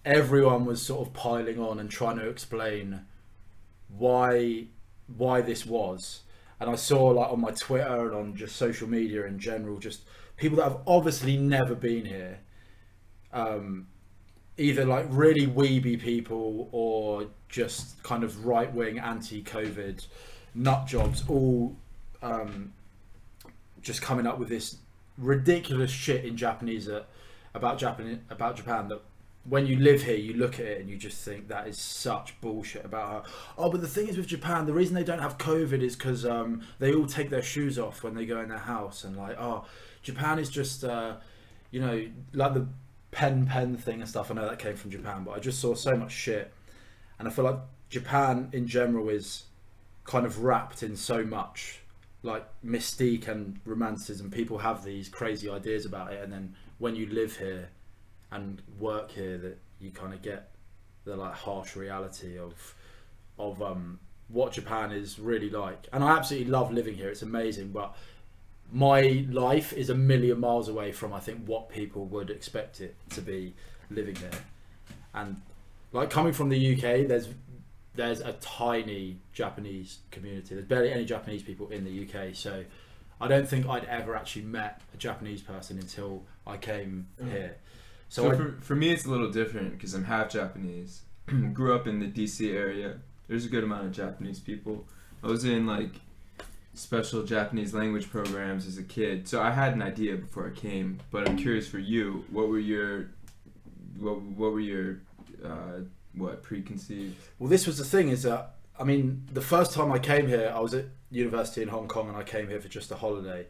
everyone was sort of piling on and trying to explain why this was. And I saw, like, on my Twitter and on just social media in general, just people that have obviously never been here, either like really weeby people or just kind of right-wing anti-COVID nut jobs, all just coming up with this ridiculous shit in Japanese about Japan, that when you live here, you look at it and you just think that is such bullshit about her. Oh, but the thing is with Japan, the reason they don't have COVID is because they all take their shoes off when they go in their house, and like, oh, Japan is just, you know, like the pen thing and stuff. I know that came from Japan, but I just saw so much shit, and I feel like Japan in general is kind of wrapped in so much like mystique and romanticism. People have these crazy ideas about it, and then when you live here and work here, that you kind of get the like harsh reality of what Japan is really like. And I absolutely love living here, it's amazing, but my life is a million miles away from, I think, what people would expect it to be living here. And like, coming from the UK, there's a tiny Japanese community. There's barely any Japanese people in the UK, so I don't think I'd ever actually met a Japanese person until I came here. So for me, it's a little different because I'm half Japanese. Grew up in the DC area. There's a good amount of Japanese people. I was in like special Japanese language programs as a kid, so I had an idea before I came. But I'm curious for you, what were your preconceived? Well, this was the thing, is that, I mean, the first time I came here, I was at university in Hong Kong, and I came here for just a holiday.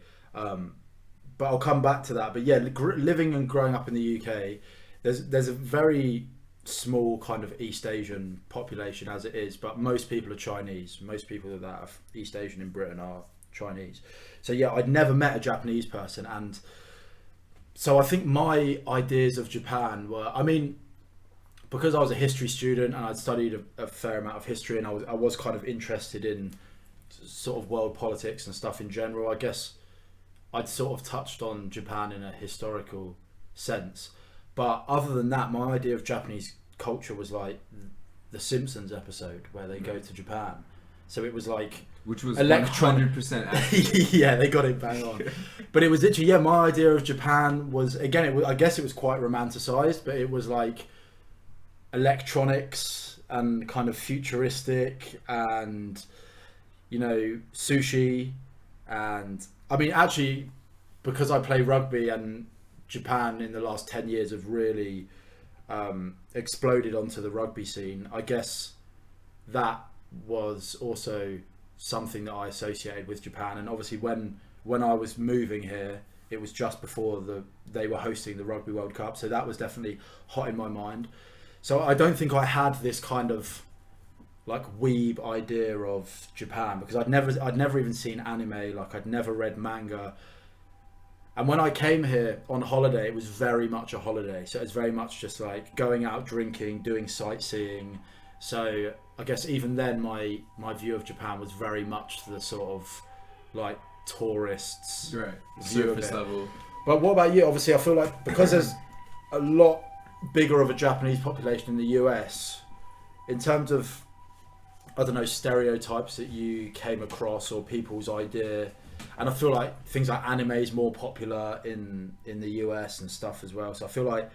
But I'll come back to that. But yeah, living and growing up in the UK, there's a very small kind of East Asian population as it is, but most people are Chinese. Most people that are East Asian in Britain are Chinese. So yeah, I'd never met a Japanese person, and so I think my ideas of Japan were, I mean, because I was a history student and I'd studied a fair amount of history, and I was kind of interested in sort of world politics and stuff in general, I guess I'd sort of touched on Japan in a historical sense. But other than that, my idea of Japanese culture was like the Simpsons episode where they go to Japan. So it was like which was 100% accurate. Yeah, they got it bang on. But it was literally, yeah, my idea of Japan was, again, I guess it was quite romanticized, but it was like electronics and kind of futuristic and, you know, sushi. And I mean, actually, because I play rugby, and Japan in the last 10 years have really exploded onto the rugby scene, I guess that was also something that I associated with Japan. And obviously when I was moving here, it was just before they were hosting the Rugby World Cup, so that was definitely hot in my mind. So I don't think I had this kind of like weeb idea of Japan, because I'd never even seen anime, like I'd never read manga. And when I came here on holiday, it was very much a holiday. So it's very much just like going out drinking, doing sightseeing. So I guess even then my view of Japan was very much the sort of like tourists view of it. Level. But what about you? Obviously I feel like because there's a lot bigger of a Japanese population in the US, in terms of, I don't know, stereotypes that you came across or people's idea, and I feel like things like anime is more popular in the US and stuff as well. So I feel like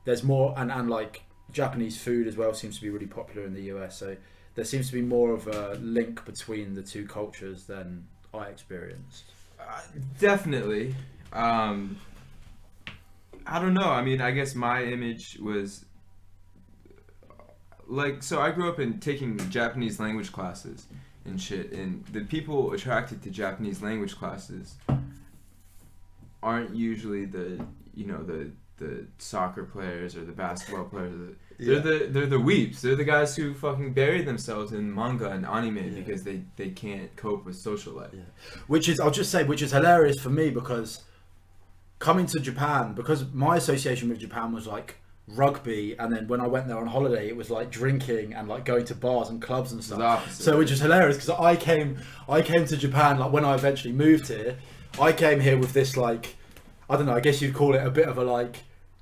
there's more, and like Japanese food as well seems to be really popular in the US. So there seems to be more of a link between the two cultures than I experienced. Definitely. I don't know. I mean, I guess my image was like, so I grew up in taking Japanese language classes and shit, and the people attracted to Japanese language classes aren't usually the soccer players or the basketball players. They're the weeps. They're the guys who fucking bury themselves in manga and anime because they can't cope with social life. Yeah. Which is hilarious for me, because coming to Japan, because my association with Japan was like rugby, and then when I went there on holiday it was like drinking and like going to bars and clubs and stuff. So which is hilarious, because I came to Japan, like when I eventually moved here, I came here with this like, I don't know, I guess you'd call it a bit of a like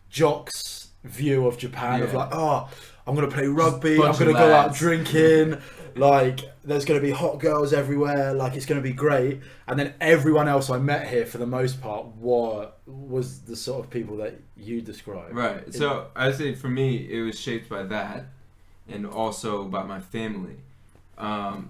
jock's view of Japan, of like, oh, I'm gonna play rugby, I'm gonna go out drinking, like there's gonna be hot girls everywhere, like it's gonna be great. And then everyone else I met here for the most part was the sort of people that you described. Right. So I'd say for me it was shaped by that, and also by my family.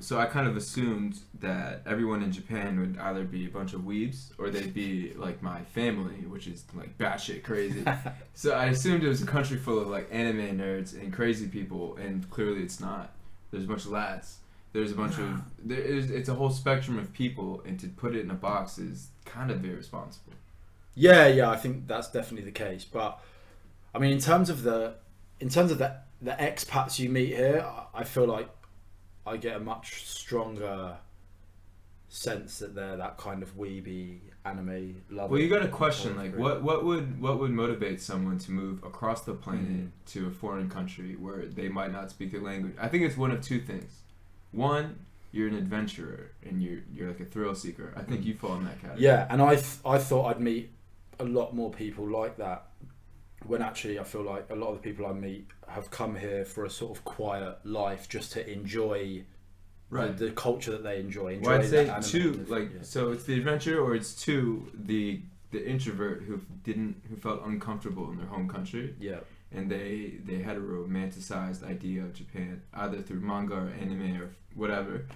So I kind of assumed that everyone in Japan would either be a bunch of weebs or they'd be like my family, which is like batshit crazy. So I assumed it was a country full of like anime nerds and crazy people, and clearly it's not. There's a bunch of lads. There's a bunch of it's a whole spectrum of people, and to put it in a box is kind of irresponsible. Yeah, I think that's definitely the case. But I mean, in terms of the expats you meet here, I feel like I get a much stronger sense that they're that kind of weeby anime lover. Well, you got to question like what would motivate someone to move across the planet to a foreign country where they might not speak the language. I think it's one of two things. One, you're an adventurer and you're like a thrill seeker. I think you fall in that category. Yeah, and I thought I'd meet a lot more people like that, when actually I feel like a lot of the people I meet have come here for a sort of quiet life, just to enjoy the culture that they enjoy. Well, I'd say two, so it's the adventure, or it's two, the introvert who felt uncomfortable in their home country. Yeah. And they had a romanticized idea of Japan, either through manga or anime or whatever.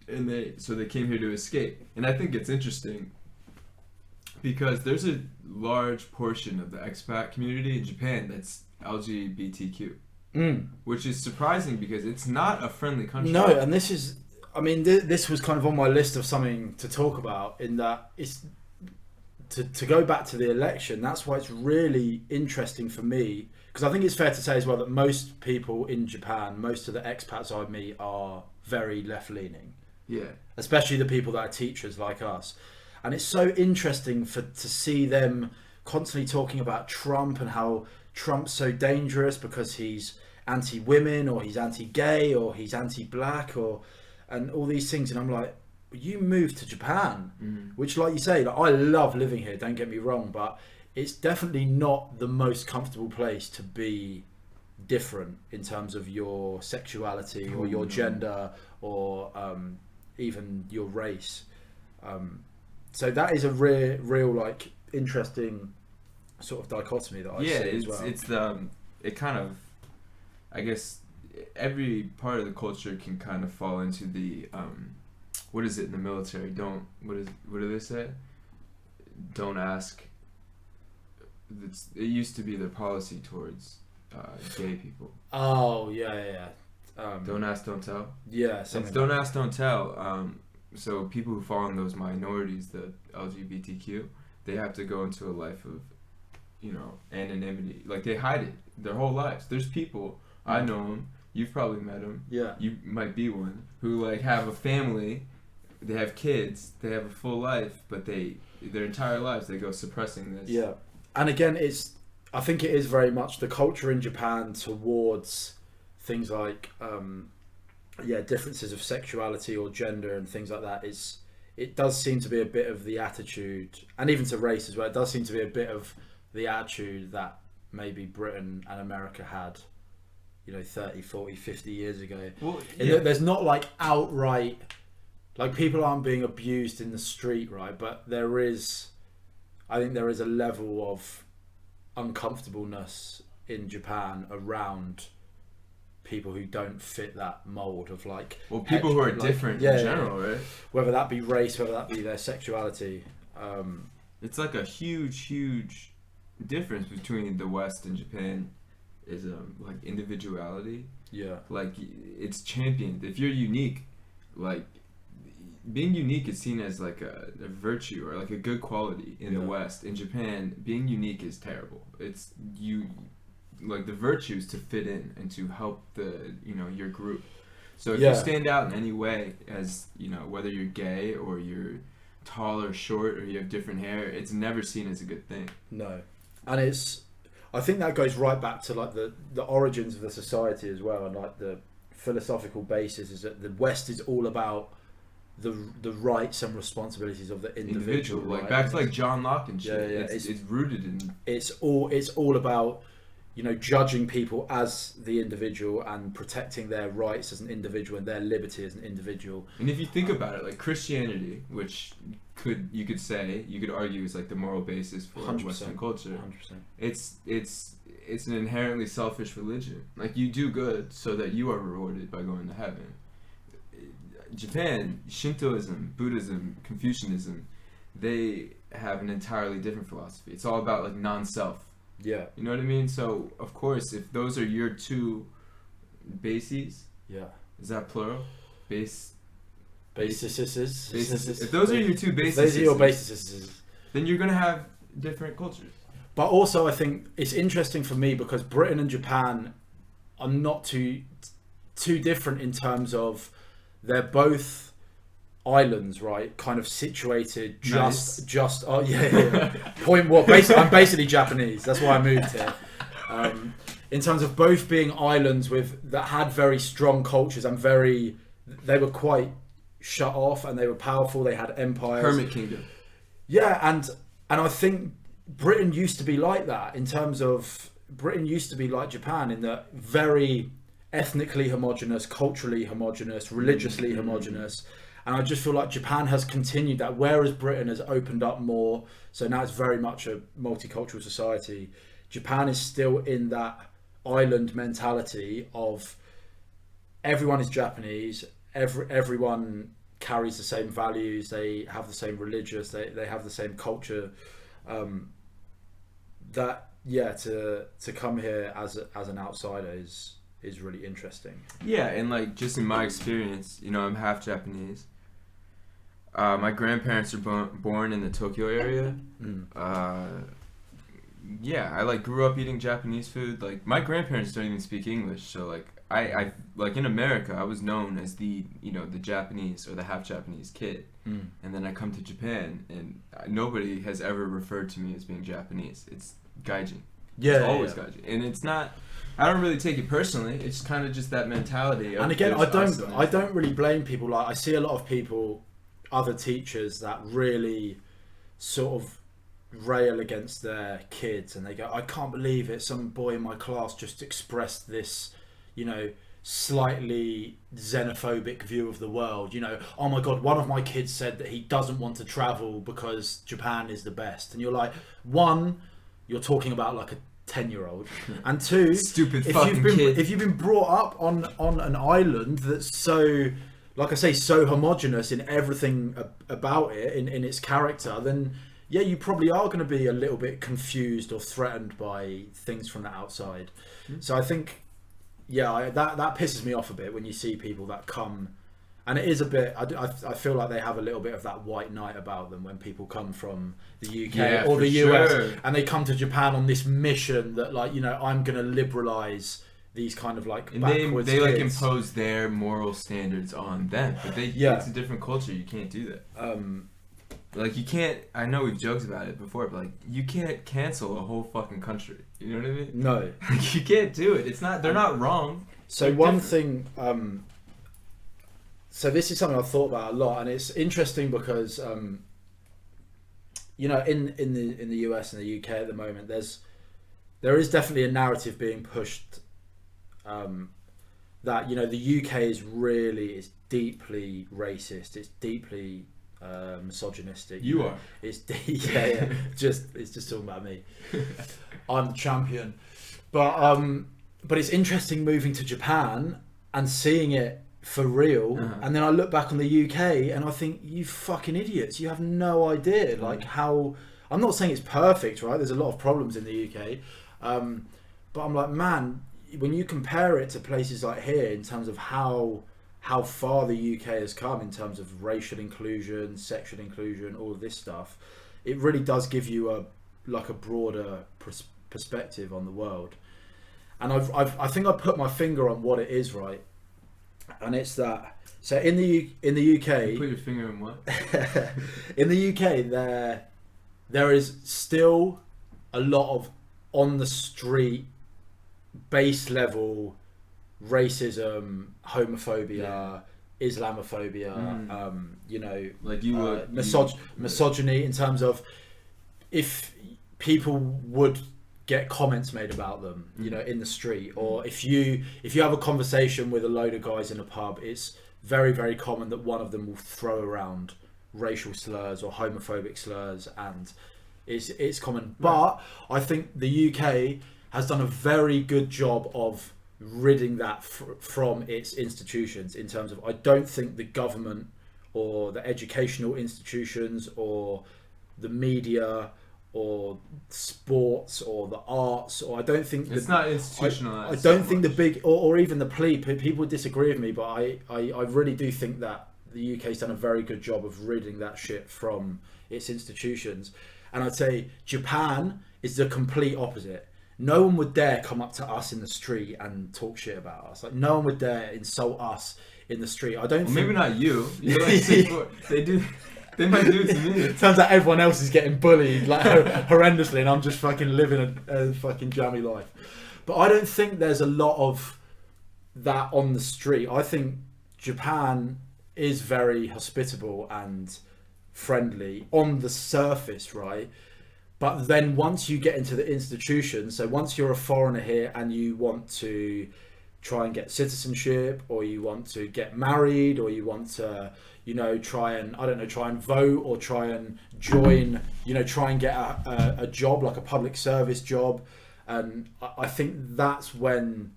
And they came here to escape. And I think it's interesting because there's a large portion of the expat community in Japan that's LGBTQ, which is surprising because it's not a friendly country. No, and this is, I mean, this was kind of on my list of something to talk about, in that it's, to go back to the election, that's why it's really interesting for me, because I think it's fair to say as well that most people in Japan, most of the expats I meet are very left-leaning. Yeah. Especially the people that are teachers like us. And it's so interesting to see them constantly talking about Trump and how Trump's so dangerous because he's anti-women, or he's anti-gay, or he's anti-black, and all these things. And I'm like, you moved to Japan, which, like you say, like, I love living here, don't get me wrong, but it's definitely not the most comfortable place to be different in terms of your sexuality or your gender or even your race. So that is a real like interesting sort of dichotomy that I see as well. It's it kind of, I guess every part of the culture can kind of fall into the what is it in the military? What do they say? Don't ask. It used to be their policy towards gay people. Oh yeah. Don't ask, don't tell. Yeah, don't ask, don't tell. So people who fall in those minorities, the LGBTQ, they have to go into a life of, anonymity. Like they hide it their whole lives. There's people, I know them, you've probably met them. Yeah. You might be one, who like have a family, they have kids, they have a full life, but their entire lives they go suppressing this. Yeah. And again, I think it is very much the culture in Japan towards things like differences of sexuality or gender and things like that. It does seem to be a bit of the attitude, and even to race as well, it does seem to be a bit of the attitude that maybe Britain and America had 30, 40, 50 years ago. Well, there's not like outright, like people aren't being abused in the street, right? But I think there is a level of uncomfortableness in Japan around people who don't fit that mold of like... Well, people who are different in general, right? Whether that be race, whether that be their sexuality. It's like a huge difference between the West and Japan is like individuality. Yeah. Like it's championed. If you're unique, like being unique is seen as like a virtue or like a good quality in the West. In Japan, being unique is terrible. It's like the virtue is to fit in and to help your group. So if you stand out in any way, as whether you're gay or you're tall or short or you have different hair, it's never seen as a good thing. No. And I think that goes right back to like the origins of the society as well, and like the philosophical basis is that the West is all about the rights and responsibilities of the individual. Like right? back to like John Locke and shit. Yeah. It's rooted in. It's all about judging people as the individual and protecting their rights as an individual and their liberty as an individual. And if you think about it, like Christianity, which you could argue is like the moral basis for 100%, Western culture. 100%. It's an inherently selfish religion. Like you do good so that you are rewarded by going to heaven. Japan, Shintoism, Buddhism, Confucianism, they have an entirely different philosophy. It's all about like non-self. Yeah. You know what I mean? So of course, if those are your two bases, is that plural? Bases. If those are your two bases, those are your bases, then you're gonna have different cultures. But also, I think it's interesting for me because Britain and Japan are not too different in terms of they're both islands, right? Kind of situated just. Oh yeah. Point what? I'm basically Japanese. That's why I moved here. In terms of both being islands that had very strong cultures and they were quite shut off and they were powerful. They had empires. Hermit kingdom. Yeah, and I think Britain used to be like that in terms of Britain used to be like Japan in that very ethnically homogenous, culturally homogenous, religiously homogenous. And I just feel like Japan has continued that, whereas Britain has opened up more. So now it's very much a multicultural society. Japan is still in that island mentality of everyone is Japanese, everyone carries the same values, they have the same religious, they have the same culture. To come here as an outsider is really interesting. Yeah, and like just in my experience, I'm half Japanese. My grandparents are born in the Tokyo area. I like grew up eating Japanese food. Like my grandparents don't even speak English, so like I like in America I was known as the the Japanese or the half Japanese kid, and then I come to Japan and nobody has ever referred to me as being Japanese. It's gaijin. It's always gaijin, and it's not. I don't really take it personally. It's kind of just that mentality. And again, I don't really blame people. Like I see a lot of people, other teachers that really sort of rail against their kids and they go, I can't believe it, some boy in my class just expressed this, you know, slightly xenophobic view of the world. You know, oh my god, one of my kids said that he doesn't want to travel because Japan is the best. And you're like, one, you're talking about like a 10-year-old, and two, stupid fucking kid. If you've been brought up on an island that's so, like I say, so homogenous in everything about it, in its character, then yeah, you probably are going to be a little bit confused or threatened by things from the outside. So I think, yeah, that pisses me off a bit when you see people that come, and it is a bit, I feel like they have a little bit of that white knight about them when people come from the UK or the US and they come to Japan on this mission that, like, you know, I'm going to liberalize these kind of like backwards they like kids. impose their moral standards on them, but it's a different culture. You can't do that. Like, you can't, I know we've joked about it before, but like, you can't cancel a whole fucking country. You know what I mean? No. You can't do it. It's not, they're not wrong. So they're one different. thing, so this is something I've thought about a lot, and it's interesting because, you know, in the US and the UK at the moment, there is definitely a narrative being pushed, that, you know, the UK is deeply racist. It's deeply misogynistic. You are. It's yeah. It's just talking about me. I'm the champion. But it's interesting moving to Japan and seeing it for real, and then I look back on the UK and I think, you fucking idiots, you have no idea like how, I'm not saying it's perfect, right? There's a lot of problems in the UK, but I'm like, man, when you compare it to places like here in terms of how far the UK has come in terms of racial inclusion, sexual inclusion, all of this stuff, it really does give you a broader perspective on the world. And I think I put my finger on what it is, right? And it's that, so in the UK, You put your finger in what? in the UK there is still a lot of on the street base level racism, homophobia, Islamophobia, you know, like misogyny, in terms of if people would get comments made about them, you know, in the street, or if you have a conversation with a load of guys in a pub, it's very, very common that one of them will throw around racial slurs or homophobic slurs, and it's common. But I think the UK has done a very good job of ridding that from its institutions, in terms of, I don't think the government or the educational institutions or the media or sports or the arts, or I don't think it's not institutionalized. I don't think the big or even the people disagree with me, but I really do think that the UK's done a very good job of ridding that shit from its institutions. And I'd say Japan is the complete opposite. No one would dare come up to us in the street and talk shit about us. Like, no one would dare insult us in the street. I don't think... Maybe not you. You're like 6'4". They do. They might do it to me. Turns out everyone else is getting bullied like horrendously, and I'm just fucking living a fucking jammy life. But I don't think there's a lot of that on the street. I think Japan is very hospitable and friendly on the surface, right? But then once you get into the institutions, so once you're a foreigner here and you want to try and get citizenship, or you want to get married, or you want to, you know, try and vote, or try and join, you know, try and get a job, like a public service job. And I think that's when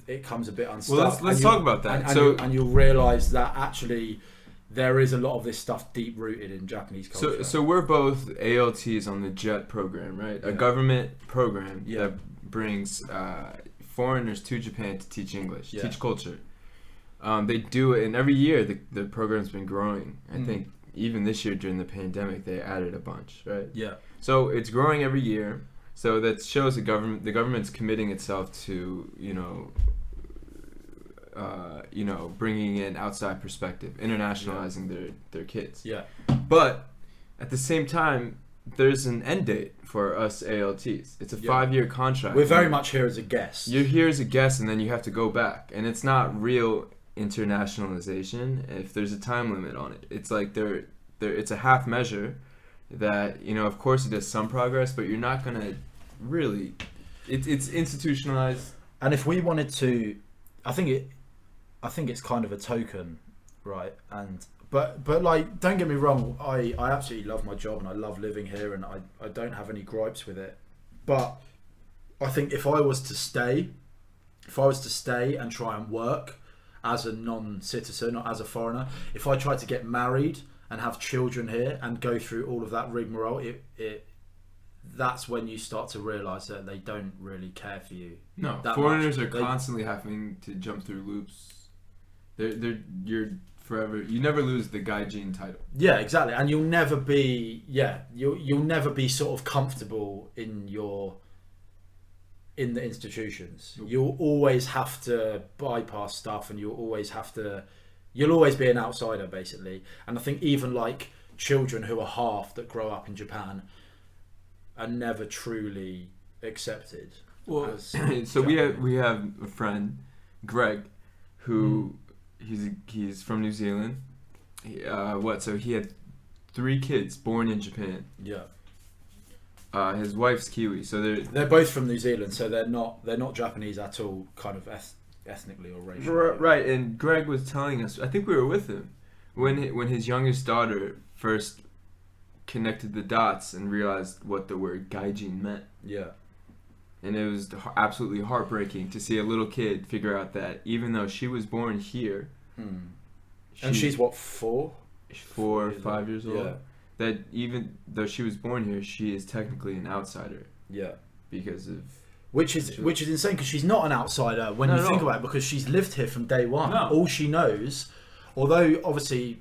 it comes a bit unstuck. Well, let's talk about that. And you'll realise that actually there is a lot of this stuff deep rooted in Japanese culture. So we're both ALTs on the JET program, right? Yeah. A government program that brings foreigners to Japan to teach English, teach culture. They do it, and every year the program's been growing. I think even this year during the pandemic they added a bunch, right? Yeah. So it's growing every year. So that shows the government's committing itself to, bringing in outside perspective, internationalizing their kids. Yeah. But at the same time, there's an end date for us ALTs. It's a 5-year contract. We're very much here as a guest. You're here as a guest, and then you have to go back, and it's not real internationalization if there's a time limit on it. It's like it's a half measure. that, you know, of course it does some progress, but you're not gonna really. It's institutionalized. And if we wanted to, I think it's kind of a token, right? And but like, don't get me wrong, I absolutely love my job and I love living here and I don't have any gripes with it. But I think if I was to stay and try and work as a non-citizen or as a foreigner, if I tried to get married and have children here and go through all of that rigmarole, that's when you start to realise that they don't really care for you. No, foreigners are constantly having to jump through loops. You're forever. You never lose the hygiene title. Yeah, exactly, and you'll never be. Yeah, you'll never be sort of comfortable in the institutions. You'll always have to bypass stuff, and you'll always be an outsider, basically. And I think even like children who are half that grow up in Japan are never truly accepted. Well, so we have a friend, Greg, who he's from New Zealand. So he had 3 kids born in Japan. Yeah. His wife's Kiwi, so they're both from New Zealand, so they're not Japanese at all, kind of ethnically or racially. Right, and Greg was telling us, I think we were with him, when his youngest daughter first connected the dots and realized what the word gaijin meant. Yeah. And it was absolutely heartbreaking to see a little kid figure out that even though she was born here, and she's what, 4 or 5 years old. Yeah. That even though she was born here, she is technically an outsider. Yeah. Because of which is insane, because she's not an outsider when you think about it, because she's lived here from day one. No. All she knows, although obviously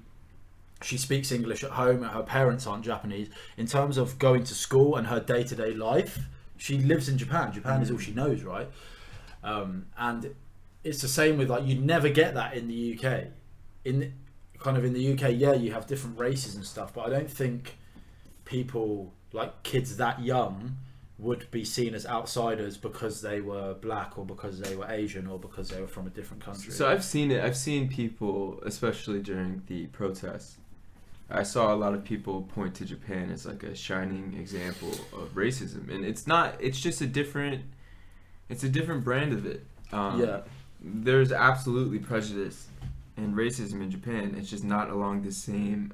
she speaks English at home and her parents aren't Japanese, in terms of going to school and her day-to-day life, she lives in Japan. Japan is all she knows, right? And it's the same with, like, you'd never get that in the UK. In the UK, yeah, you have different races and stuff, but I don't think people, like kids that young, would be seen as outsiders because they were black or because they were Asian or because they were from a different country. So I've seen people, especially during the protests, I saw a lot of people point to Japan as like a shining example of racism, and it's just a different brand of it. There's absolutely prejudice and racism in Japan. It's just not along the same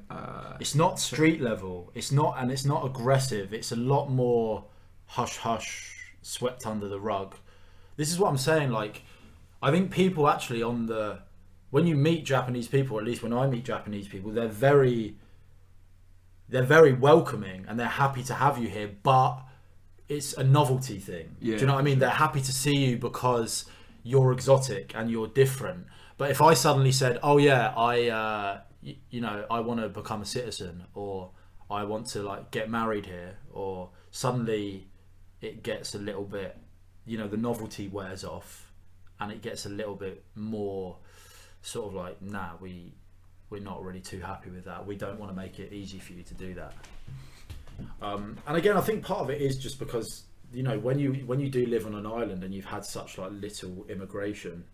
it's not street level, it's not aggressive, it's a lot more hush hush, swept under the rug. This is what I'm saying, like, I think people actually when you meet Japanese people, or at least when I meet Japanese people, they're very welcoming and they're happy to have you here, but it's a novelty thing. Yeah, do you know what I mean? They're happy to see you because you're exotic and you're different. But if I suddenly said, oh yeah, I want to become a citizen, or I want to like get married here, or suddenly it gets a little bit, the novelty wears off and it gets a little bit more sort of like, nah, we're not really too happy with that. We don't want to make it easy for you to do that. And again, I think part of it is just because, when you do live on an island and you've had such like little immigration.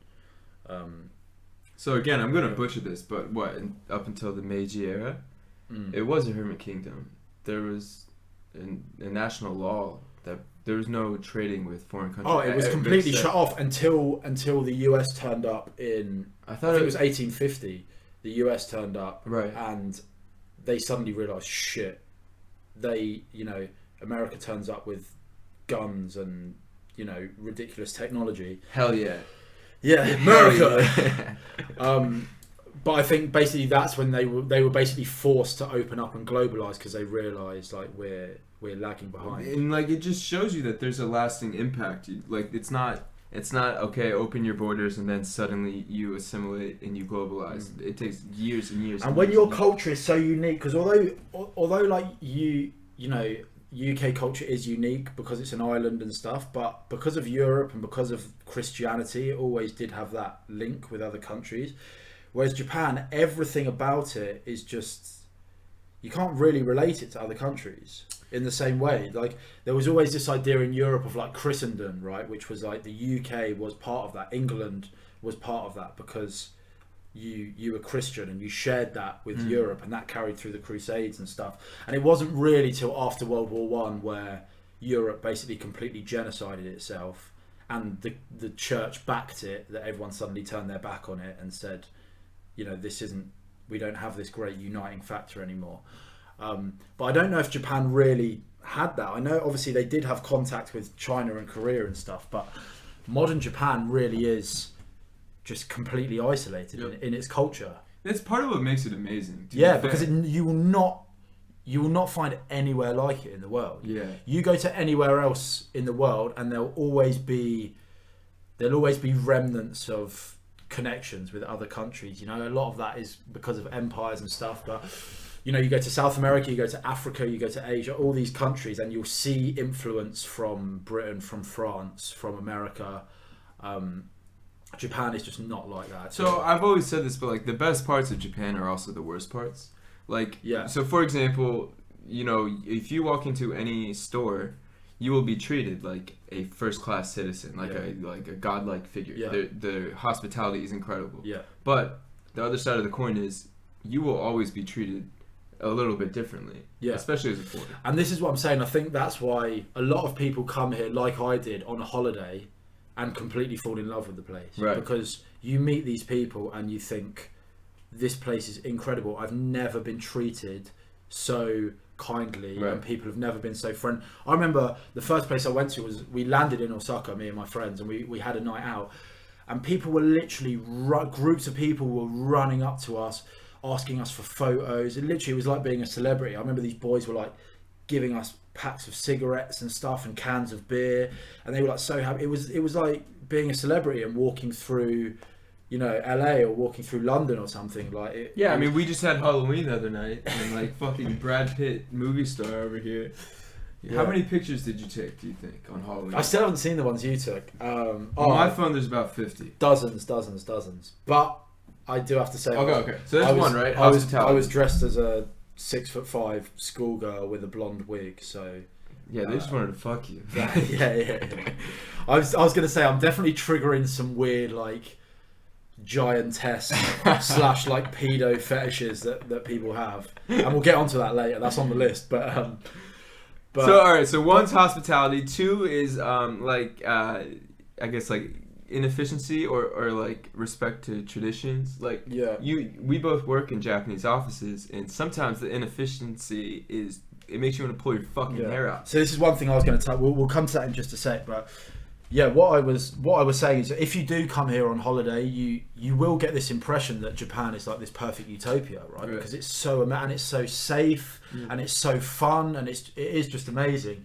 So again, I'm going to butcher this, but up until the Meiji era, it was a hermit kingdom. There was a national law that there was no trading with foreign countries. Oh, it was completely shut off until the US turned up in, I think it was 1850. The US turned up, right, and they suddenly realised, shit, America turns up with guns and, ridiculous technology. Hell yeah. Yeah, America. But I think basically that's when they were basically forced to open up and globalise, because they realised like we're lagging behind. And like it just shows you that there's a lasting impact. Like it's not okay, open your borders and then suddenly you assimilate and you globalize. It takes years and years. And when your culture is so unique, because although like UK culture is unique because it's an island and stuff, but because of Europe and because of Christianity, it always did have that link with other countries. Whereas Japan, everything about it is just, you can't really relate it to other countries in the same way. Like there was always this idea in Europe of like Christendom, right? Which was like the UK was part of that, England was part of that, because you were Christian and you shared that with Europe, and that carried through the Crusades and stuff. And it wasn't really till after World War One where Europe basically completely genocided itself, and the church backed it, that everyone suddenly turned their back on it and said, you know, we don't have this great uniting factor anymore. But I don't know if Japan really had that. I know obviously they did have contact with China and Korea and stuff, but modern Japan really is just completely isolated in its culture. It's part of what makes it amazing. Yeah, because you will not find it anywhere like it in the world. Yeah. You go to anywhere else in the world and there'll always be remnants of connections with other countries. You know, a lot of that is because of empires and stuff, but you know, you go to South America, you go to Africa, you go to Asia, all these countries, and you'll see influence from Britain, from France, from America. Japan is just not like that. So I've always said this, but like the best parts of Japan are also the worst parts. Like, yeah. So for example, you know, if you walk into any store, you will be treated like a first-class citizen, like a godlike figure. Yeah. The hospitality is incredible. Yeah. But the other side of the coin is you will always be treated a little bit differently. Yeah. Especially as a foreigner. And this is what I'm saying. I think that's why a lot of people come here, like I did, on a holiday, and completely fall in love with the place. Right. Because you meet these people and you think, this place is incredible. I've never been treated so kindly, and people have never been so friendly. I remember the first place I went to was, we landed in Osaka, me and my friends, and we had a night out, and people were literally, groups of people were running up to us, asking us for photos. It literally was like being a celebrity. I remember these boys were like giving us packs of cigarettes and stuff and cans of beer, and they were like so happy. It was like being a celebrity and walking through, you know, LA or walking through London or something like it. Yeah, I mean, we just had Halloween the other night, and like fucking Brad Pitt movie star over here. Yeah. How many pictures did you take, do you think, on Halloween? I still haven't seen the ones you took. On my phone there's about 50. Dozens. But I do have to say, okay. So there's one, right? I was dressed as a 6'5" schoolgirl with a blonde wig, so yeah, they just wanted to fuck you. yeah. I was gonna say, I'm definitely triggering some weird like giantess / like pedo fetishes that people have, and we'll get onto that later. That's on the list, but so all right. So one's hospitality. Two is I guess like inefficiency or like respect to traditions. Like we both work in Japanese offices, and sometimes the inefficiency is it makes you want to pull your fucking hair out. So this is one thing I was going to tell. We'll come to that in just a sec, but yeah, what I was saying is that if you do come here on holiday, you will get this impression that Japan is like this perfect utopia, right? Because it's so and it's so safe and it's so fun and it is just amazing.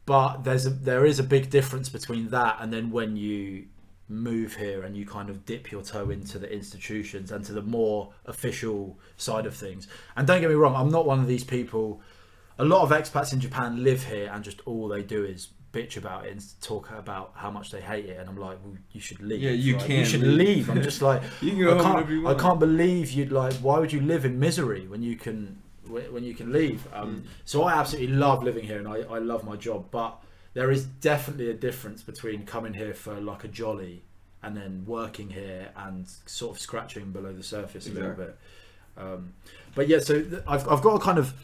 But there is a big difference between that and then when you move here and you kind of dip your toe into the institutions and to the more official side of things. And don't get me wrong, I'm not one of these people. A lot of expats in Japan live here and just all they do is bitch about it and talk about how much they hate it, and I'm like, well, you should leave. Yeah, you You should leave. I'm just like, you can go home whenever you want. I can't believe you'd like. Why would you live in misery when you can leave? So I absolutely love living here and I love my job, but there is definitely a difference between coming here for like a jolly and then working here and sort of scratching below the surface a little bit. But yeah, so I've got a kind of,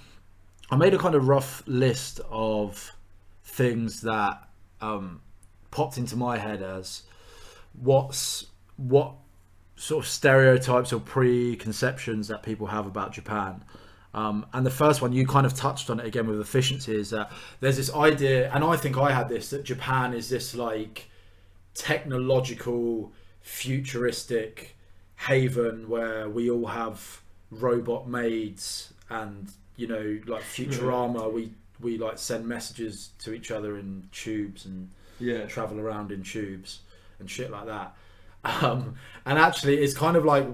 I made a kind of rough list of things that popped into my head as what sort of stereotypes or preconceptions that people have about Japan. And the first one, you kind of touched on it again with efficiency, is that there's this idea, and I think I had this, that Japan is this like technological, futuristic haven where we all have robot maids and, you know, like Futurama, we like send messages to each other in tubes and travel around in tubes and shit like that. And actually it's kind of like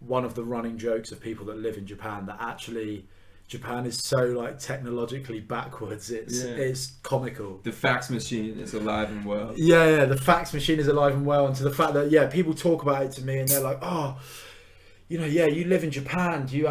one of the running jokes of people that live in Japan, that actually Japan is so like technologically backwards, it's comical. The fax machine is alive and well. Yeah, the fax machine is alive and well, and to the fact that people talk about it to me and they're like, oh, you know, you live in Japan, you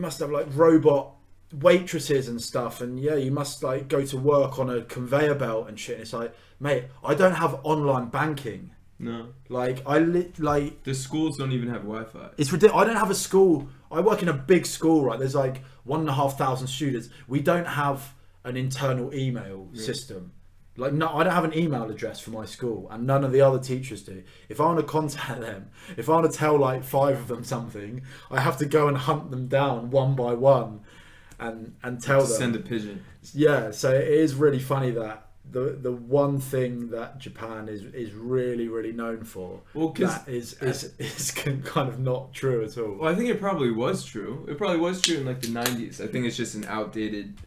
must have like robot waitresses and stuff, and you must like go to work on a conveyor belt and shit. And it's like, mate, I don't have online banking. No. Like the schools don't even have Wi-Fi. It's ridiculous. I don't have a school. I work in a big school, right? There's like 1,500 students. We don't have an internal email system. Like, no, I don't have an email address for my school, and none of the other teachers do. If I want to contact them, if I want to tell like 5 of them something, I have to go and hunt them down one by one, and tell them. Send a pigeon. Yeah, so it is really funny that the one thing that Japan is really, really known for, that is kind of not true at all. Well, I think it probably was true. It probably was true in like the 90s. I think it's just an outdated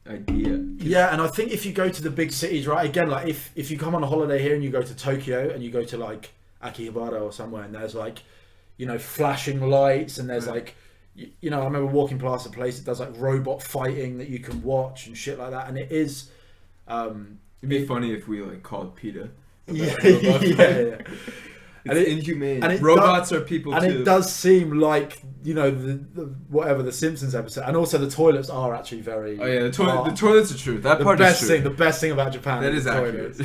idea. Yeah, and I think if you go to the big cities, right, again, like if you come on a holiday here and you go to Tokyo and you go to like Akihabara or somewhere, and there's like, you know, flashing lights, and there's like, you know, I remember walking past a place that does like robot fighting that you can watch and shit like that, and it is it'd be funny if we like called PETA. Yeah. It's inhumane. And robots are people and too. And it does seem like, you know, the whatever the Simpsons episode, and also the toilets are actually very. Oh yeah, the toilets are true. That part is true. The best thing about Japan. That is accurate.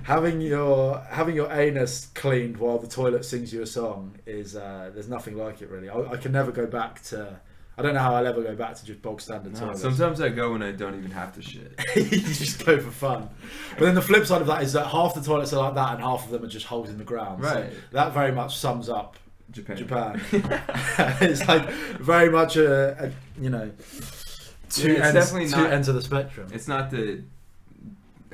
having your anus cleaned while the toilet sings you a song is there's nothing like it really. I can never go back to. I don't know how I'll ever go back to just bog standard toilets. Sometimes I go when I don't even have to shit. You just go for fun. But then the flip side of that is that half the toilets are like that and half of them are just holes in the ground. Right. So that very much sums up Japan. It's like very much a you know, two ends of the spectrum. It's not the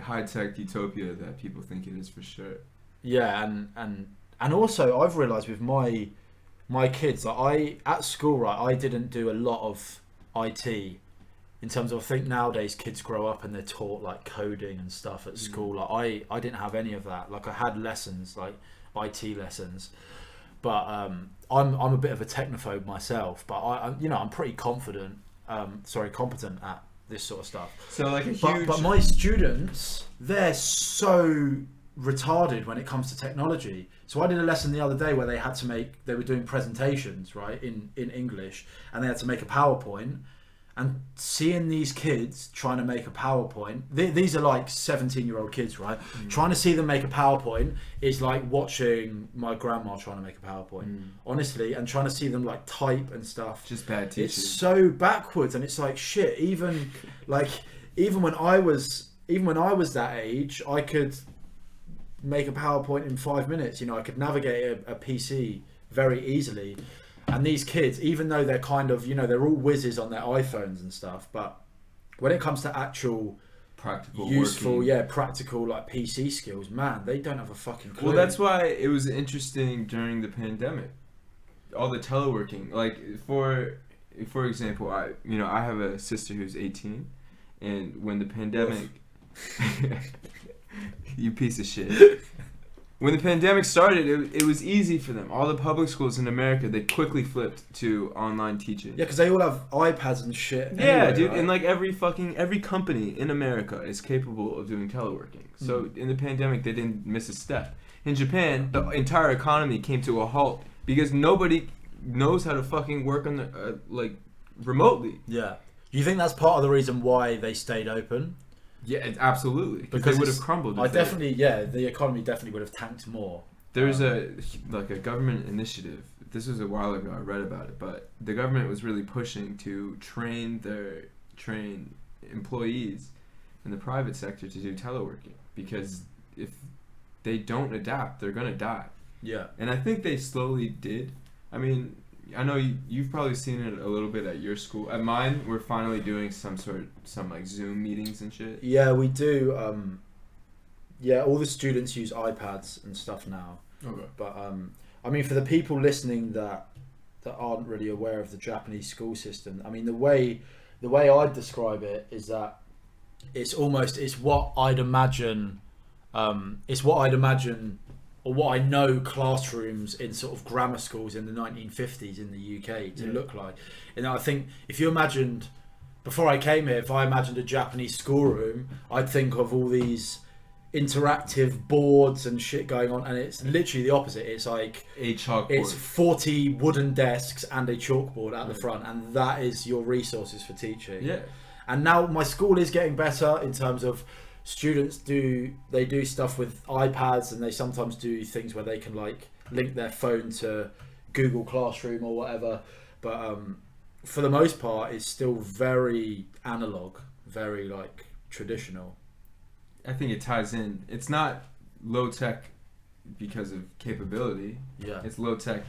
high-tech utopia that people think it is for sure. Yeah, and also I've realised with my kids, like at school, right, I didn't do a lot of IT in terms of, I think nowadays kids grow up and they're taught like coding and stuff at school. Like I didn't have any of that. Like I had lessons, like IT lessons, but I'm a bit of a technophobe myself, but I'm pretty competent at this sort of stuff. So like but my students, they're so retarded when it comes to technology. So I did a lesson the other day where they were doing presentations, right, in English, and they had to make a PowerPoint, and seeing these kids trying to make a PowerPoint, these are like 17-year-old kids, right? Trying to see them make a PowerPoint is like watching my grandma trying to make a PowerPoint, honestly, and trying to see them like type and stuff. Just bad teaching. It's so backwards, and it's like shit. Even when I was that age, I could make a PowerPoint in 5 minutes. You know, I could navigate a PC very easily. And these kids, even though they're kind of, you know, they're all whizzes on their iPhones and stuff, but when it comes to actual practical, useful, working. Practical like PC skills, man, they don't have a fucking clue. Well, that's why it was interesting during the pandemic. All the teleworking, like for example, I have a sister who's 18, and when the pandemic. You piece of shit. When the pandemic started, it was easy for them. All the public schools in America, they quickly flipped to online teaching. Yeah, because they all have iPads and shit. Yeah, anyway, dude, right? And like every company in America is capable of doing teleworking. So in the pandemic, they didn't miss a step. In Japan, the entire economy came to a halt because nobody knows how to fucking work on the remotely. Yeah. Do you think that's part of the reason why they stayed open? Yeah, absolutely. Because they would have crumbled. The economy definitely would have tanked more. There's a government initiative. This was a while ago. I read about it, but the government was really pushing to train employees in the private sector to do teleworking, because if they don't adapt, they're gonna die. Yeah. And I think they slowly did. I mean, I know you've probably seen it a little bit at your school. At mine, we're finally doing some like Zoom meetings and shit. Yeah, we do. All the students use iPads and stuff now. Okay. But I mean, for the people listening that aren't really aware of the Japanese school system, I mean, the way I'd describe it is that it's what I'd imagine. Or what I know classrooms in sort of grammar schools in the 1950s in the UK to look like. And I think if you imagined, before I came here, if I imagined a Japanese schoolroom, I'd think of all these interactive boards and shit going on, and it's literally the opposite. It's like a chalkboard. It's 40 wooden desks and a chalkboard at the front, and that is your resources for teaching. Yeah. And now my school is getting better in terms of students do stuff with iPads, and they sometimes do things where they can like link their phone to Google Classroom or whatever. But for the most part, it's still very analog, very like traditional. I think it ties in. It's not low tech because of capability. Yeah. It's low tech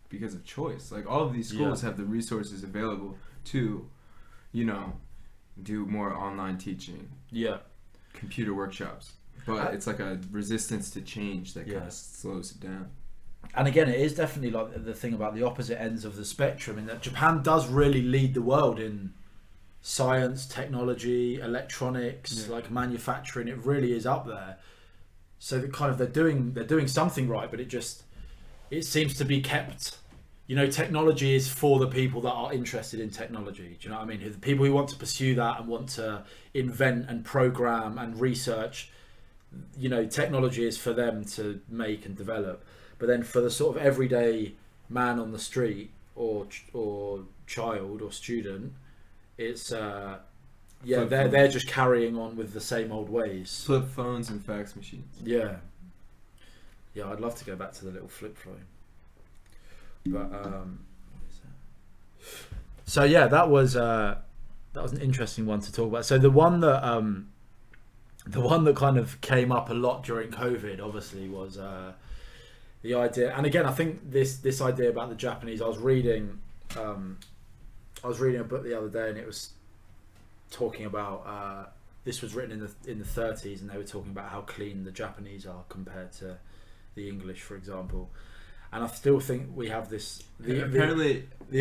because of choice. Like all of these schools have the resources available to, you know, do more online teaching. Yeah. Computer workshops. But it's like a resistance to change that kind of slows it down. And again, it is definitely like the thing about the opposite ends of the spectrum, in that Japan does really lead the world in science, technology, electronics, like manufacturing. It really is up there. So that kind of they're doing something right, but it seems to be kept. You know, technology is for the people that are interested in technology. Do you know what I mean? The people who want to pursue that and want to invent and program and research, you know, technology is for them to make and develop. But then for the sort of everyday man on the street or child or student, it's they're just carrying on with the same old ways. Flip phones and fax machines. Yeah, I'd love to go back to the little flip phone. But so yeah, that was an interesting one to talk about. So the one that kind of came up a lot during COVID, obviously, was the idea. And again, I think this idea about the Japanese. I was reading a book the other day, and it was talking about this was written in the 30s, and they were talking about how clean the Japanese are compared to the English, for example. And I still think we have this the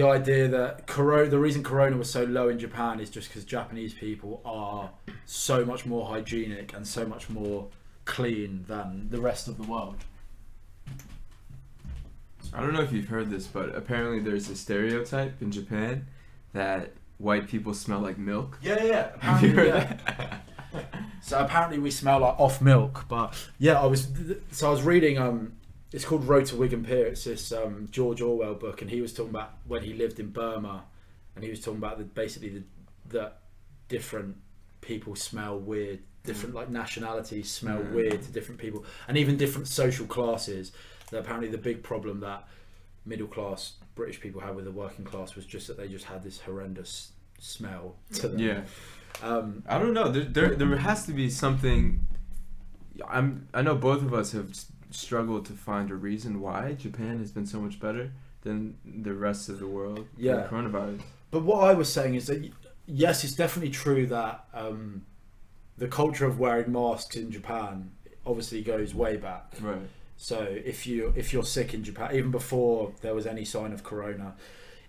idea that the reason corona was so low in Japan is just because Japanese people are so much more hygienic and so much more clean than the rest of the world. I don't know if you've heard this, but apparently there's a stereotype in Japan that white people smell like milk. Yeah. Have you heard that? So apparently we smell like off milk, but I was reading it's called Road to Wigan Pier. It's this George Orwell book, and he was talking about when he lived in Burma, and he was talking about that different people smell weird, different like nationalities smell weird to different people, and even different social classes. That apparently the big problem that middle class British people had with the working class was just that they just had this horrendous smell to them. Yeah. I don't know. There has to be something. I know both of us have struggled to find a reason why Japan has been so much better than the rest of the world. Yeah. For coronavirus. But what I was saying is that yes, it's definitely true that the culture of wearing masks in Japan obviously goes way back. Right. So if you're sick in Japan, even before there was any sign of corona,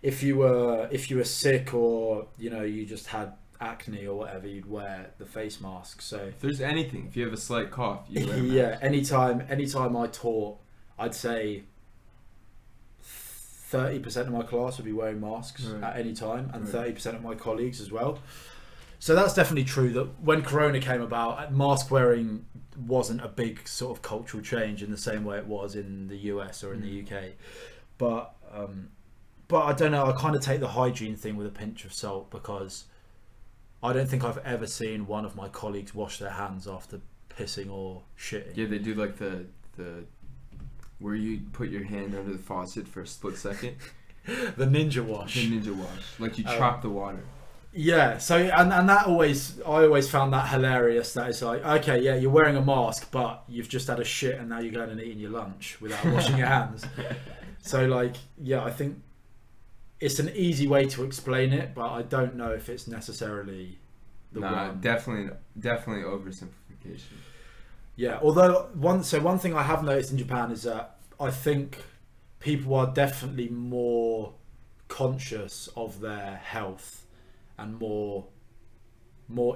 if you were sick, or you just had acne or whatever, you'd wear the face mask. So if there's anything, if you have a slight cough, you wear a mask. Yeah, anytime I taught, I'd say 30% of my class would be wearing masks at any time, and 30% of my colleagues as well. So that's definitely true, that when corona came about, mask wearing wasn't a big sort of cultural change in the same way it was in the US or in the UK. But I don't know, I kind of take the hygiene thing with a pinch of salt, because I don't think I've ever seen one of my colleagues wash their hands after pissing or shitting. Yeah, they do like the where you put your hand under the faucet for a split second. The ninja wash. Like you chop the water. Yeah, so and that I always found that hilarious. That it's like, okay, yeah, you're wearing a mask, but you've just had a shit and now you're going and eating your lunch without washing your hands. So like, yeah, I think it's an easy way to explain it, but I don't know if it's necessarily the one. Definitely oversimplification. Yeah, although one thing I have noticed in Japan is that I think people are definitely more conscious of their health and more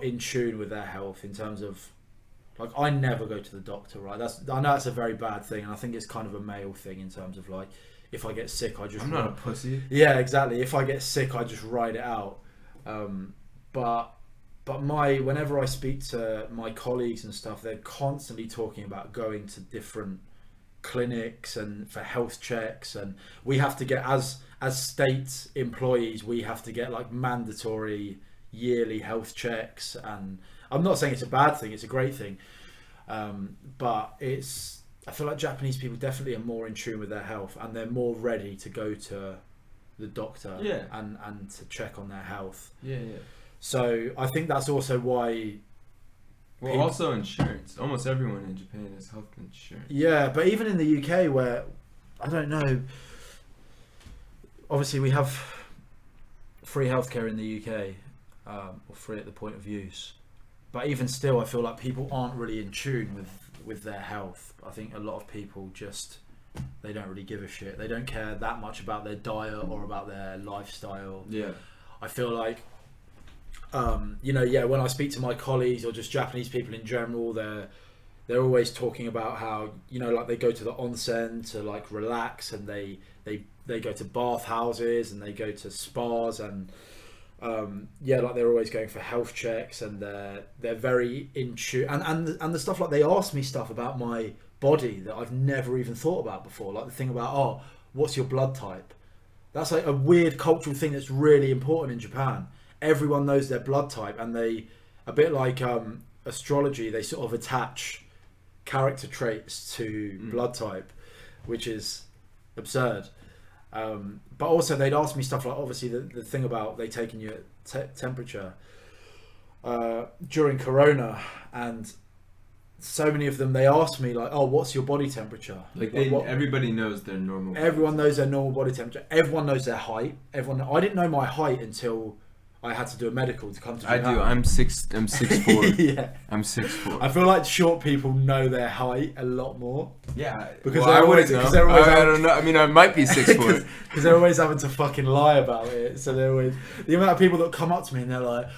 in tune with their health, in terms of, like, I never go to the doctor, right? I know that's a very bad thing, and I think it's kind of a male thing, in terms of like, if I get sick, I'm not a pussy. Yeah, exactly. If I get sick, I just ride it out. But whenever I speak to my colleagues and stuff, they're constantly talking about going to different clinics and for health checks, and we have to get, as state employees, we have to get like mandatory yearly health checks, and I'm not saying it's a bad thing, it's a great thing, but I feel like Japanese people definitely are more in tune with their health, and they're more ready to go to the doctor and to check on their health. So I think that's also why. Well, also insurance. Almost everyone in Japan has health insurance. Yeah, but even in the UK, where I don't know, obviously we have free healthcare in the UK, or free at the point of use. But even still, I feel like people aren't really in tune with their health. I think a lot of people they don't really give a shit. They don't care that much about their diet or about their lifestyle. Yeah. I feel like, when I speak to my colleagues or just Japanese people in general, they're always talking about how, like they go to the onsen to like relax, and they go to bath houses and they go to spas, and like they're always going for health checks, and they're very in tune, and the stuff like they ask me stuff about my body that I've never even thought about before, like the thing about what's your blood type. That's like a weird cultural thing that's really important in Japan. Everyone knows their blood type, and they, a bit like astrology, they sort of attach character traits to blood type, which is absurd. But also they'd ask me stuff like, obviously the thing about they taking your temperature during Corona, and so many of them, they asked me like, what's your body temperature? Like everybody knows their normal. Everyone knows their normal body temperature. Everyone knows their height. I didn't know my height until I had to do a medical to come to Japan. I do. I'm 6'4". Yeah. I'm 6'4". I feel like short people know their height a lot more. Yeah. Because they're always I don't know. I mean, I might be 6'4". Because they're always having to fucking lie about it. So they're always, the amount of people that come up to me and they're like,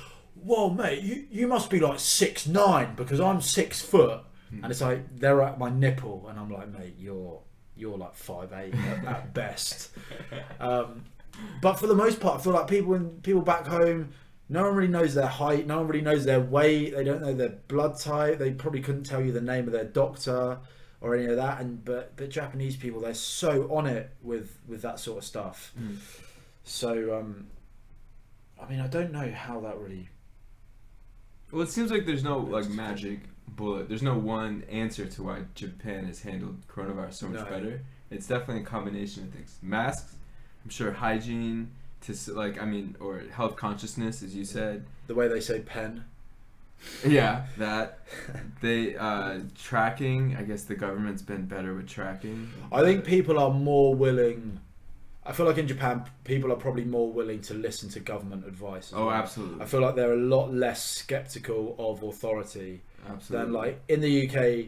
"Whoa, mate, you must be like 6'9" because I'm 6 foot." And it's like, they're at my nipple, and I'm like, "Mate, you're like 5'8" at best." But for the most part, I feel like people back home, no one really knows their height, no one really knows their weight, they don't know their blood type, they probably couldn't tell you the name of their doctor or any of that. But Japanese people, they're so on it with that sort of stuff. So I mean, I don't know how that really. Well, it seems like there's no like magic bullet. There's no one answer to why Japan has handled coronavirus so much better. It's definitely a combination of things. Masks, I'm sure, hygiene, or health consciousness, as you said. The way they say pen. Yeah, that. They tracking. I guess the government's been better with tracking. I think people are more willing. I feel like in Japan, people are probably more willing to listen to government advice. Oh, absolutely. I feel like they're a lot less skeptical of authority than like in the UK.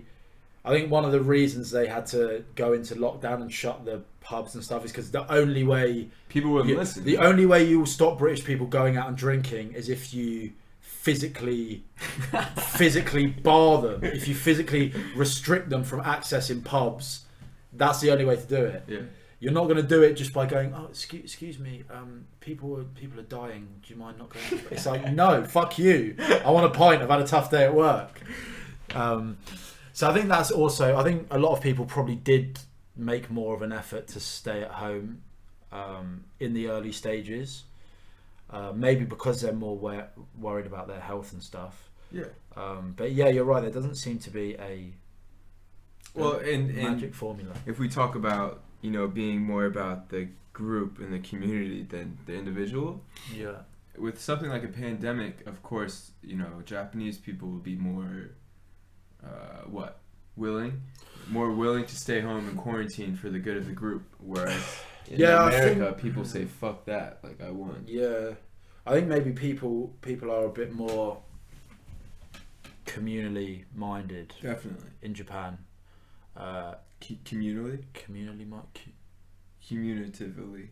I think one of the reasons they had to go into lockdown and shut the pubs and stuff is because the only way people wouldn't listen. The only way you will stop British people going out and drinking is if you physically bar them. If you physically restrict them from accessing pubs, that's the only way to do it. Yeah. You're not going to do it just by going, excuse me, people are dying. Do you mind not going? It's like, no, fuck you. I want a pint. I've had a tough day at work. So I think that's also, I think a lot of people probably did make more of an effort to stay at home in the early stages. Maybe because they're more worried about their health and stuff. Yeah. But yeah, you're right. There doesn't seem to be a magic formula. If we talk about, being more about the group and the community than the individual. Yeah. With something like a pandemic, of course, Japanese people will be more, more willing to stay home and quarantine for the good of the group. Whereas in America, people say, fuck that, like I won. Yeah. I think maybe people are a bit more communally minded. Definitely. In Japan. Communally? Communitively.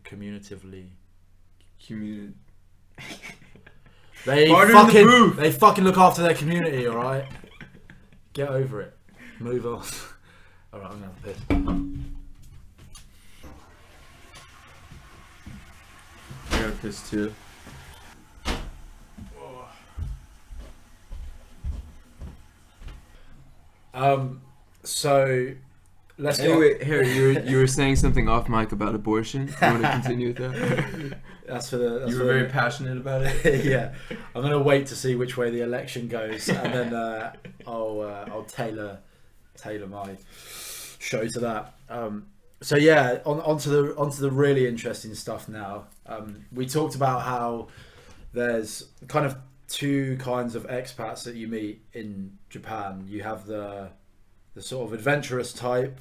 They fucking look after their community, alright? Get over it. Move on. Alright, I'm gonna have a piss. I got a piss too. So let's Harry, you were saying something off mic about abortion. You want to continue with that? That's for the. That's you were very passionate about it. Yeah, I'm gonna wait to see which way the election goes, and then I'll tailor my show to that. So yeah, onto the really interesting stuff now. We talked about how there's kind of two kinds of expats that you meet in Japan. You have the sort of adventurous type,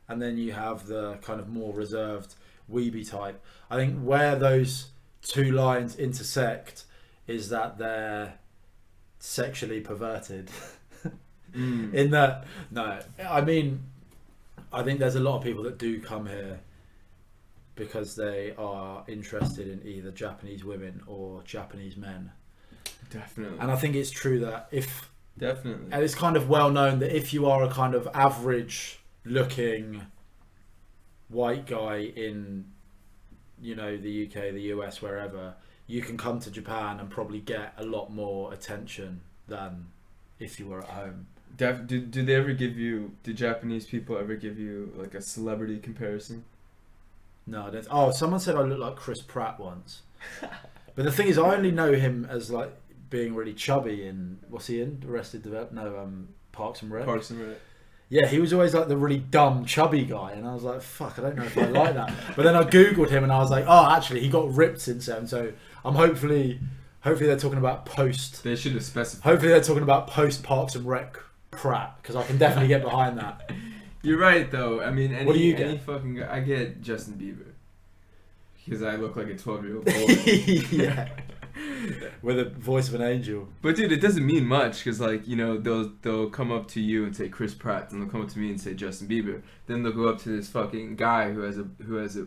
and then you have the kind of more reserved weeby type. I think where those two lines intersect is that they're sexually perverted. In that, no, I mean, I think there's a lot of people that do come here because they are interested in either Japanese women or Japanese men. Definitely. And I think it's true that Definitely. And it's kind of well known that if you are a kind of average looking white guy in, you know, the UK, the US, wherever, you can come to Japan and probably get a lot more attention than if you were at home. Do they ever give you, do Japanese people ever give you like a celebrity comparison? No, I don't. Oh, someone said I look like Chris Pratt once. But the thing is, I only know him as like being really chubby in, what's he in? Arrested Development? No, Parks and Rec. Parks and Rec. Yeah, he was always like the really dumb, chubby guy, and I was like, fuck, I don't know if I like that. But then I googled him, and I was like, oh, actually, he got ripped since then. So I'm hopefully they're talking about post. They should have specified. Hopefully they're talking about post Parks and Rec Pratt, because I can definitely get behind that. You're right, though. I mean, what do you get? Any fucking guy, I get Justin Bieber because I look like a 12-year-old boy. Yeah. With a voice of an angel. But dude, it doesn't mean much because, like, you know, they'll come up to you and say Chris Pratt, and they'll come up to me and say Justin Bieber. Then they'll go up to this fucking guy who has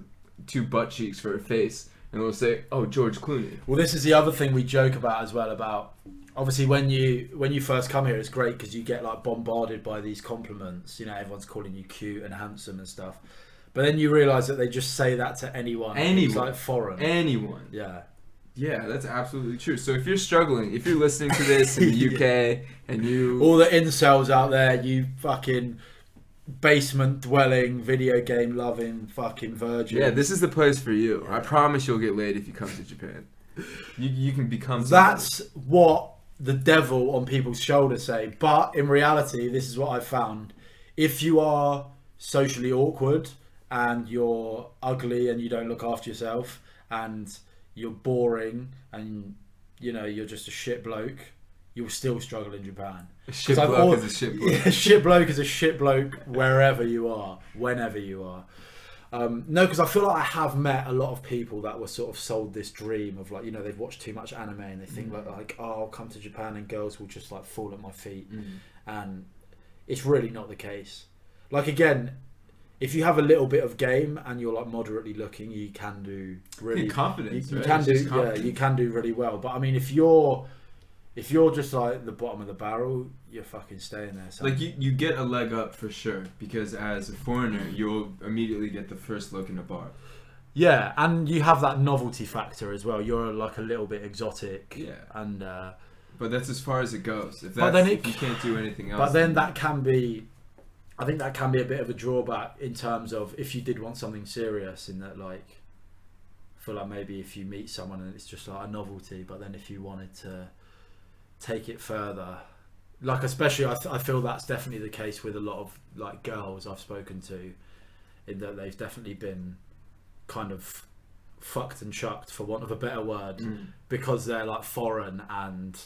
two butt cheeks for a face, and they'll say, "Oh, George Clooney." Well, this is the other thing we joke about as well. About obviously when you first come here, it's great because you get like bombarded by these compliments. You know, everyone's calling you cute and handsome and stuff. But then you realise that they just say that to anyone. It's like foreign. Anyone. Yeah. Yeah, that's absolutely true. So if you're struggling, if you're listening to this in the UK and you... All the incels out there, you fucking basement dwelling, video game loving fucking virgin. Yeah, this is the place for you. I promise you'll get laid if you come to Japan. You can become... That's what the devil on people's shoulders say. But in reality, this is what I've found. If you are socially awkward and you're ugly and you don't look after yourself and... you're boring and you know you're just a shit bloke, you'll still struggle in Japan. A shit bloke is a shit bloke. Yeah, shit bloke is a shit bloke wherever you are, whenever you are. No, because I feel like I have met a lot of people that were sort of sold this dream of like, you know, they've watched too much anime and they think like, oh, I'll come to Japan and girls will just like fall at my feet. And it's really not the case. Like, again, if you have a little bit of game and you're like moderately looking, you can do really confidence. You right? can do, yeah, you can do really well. But I mean, if you're just like the bottom of the barrel, you're fucking staying there. So. Like you get a leg up for sure because as a foreigner, you'll immediately get the first look in a bar. Yeah, and you have that novelty factor as well. You're like a little bit exotic. Yeah, and but that's as far as it goes. If you can't do anything else. But then that can be. I think that can be a bit of a drawback in terms of if you did want something serious, in that like, I feel like maybe if you meet someone and it's just like a novelty, but then if you wanted to take it further, like especially I feel that's definitely the case with a lot of like girls I've spoken to, in that they've definitely been kind of fucked and chucked, for want of a better word, because they're like foreign and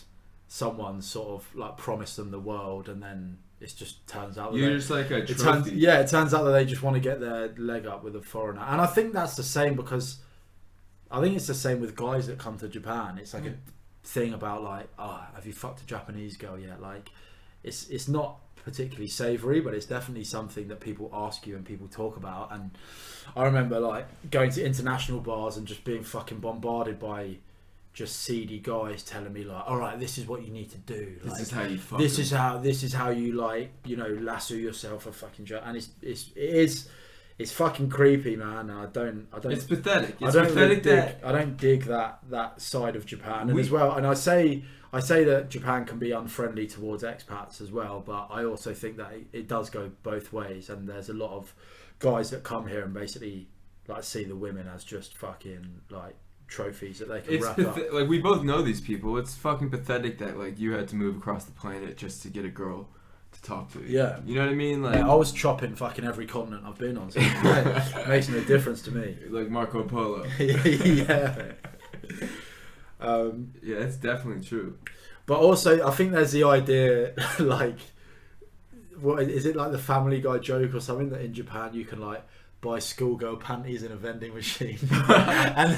someone sort of like promised them the world and then it just turns out that you're just like a trophy. It turns out that they just want to get their leg up with a foreigner. And I think that's the same because I think it's the same with guys that come to Japan. It's like a thing about like, oh, have you fucked a Japanese girl yet? Like, it's not particularly savoury, but it's definitely something that people ask you and people talk about. And I remember like going to international bars and just being fucking bombarded by just seedy guys telling me like, all right, this is what you need to do. Like, this is how you fuck. This is how you like, you know, lasso yourself a fucking joke. And it's fucking creepy, man. I don't. It's pathetic. I don't dig that side of Japan. And as well, and I say that Japan can be unfriendly towards expats as well, but I also think that it does go both ways. And there's a lot of guys that come here and basically like see the women as just fucking like trophies that they can wrap up. Like, we both know these people. It's fucking pathetic that like you had to move across the planet just to get a girl to talk to. Yeah, you know what I mean. Like, I was chopping fucking every continent I've been on, so it makes no difference to me. Like Marco Polo. Yeah. Yeah, it's definitely true. But also, I think there's the idea, like, what is it, like the Family Guy joke or something, that in Japan you can like buy schoolgirl panties in a vending machine, and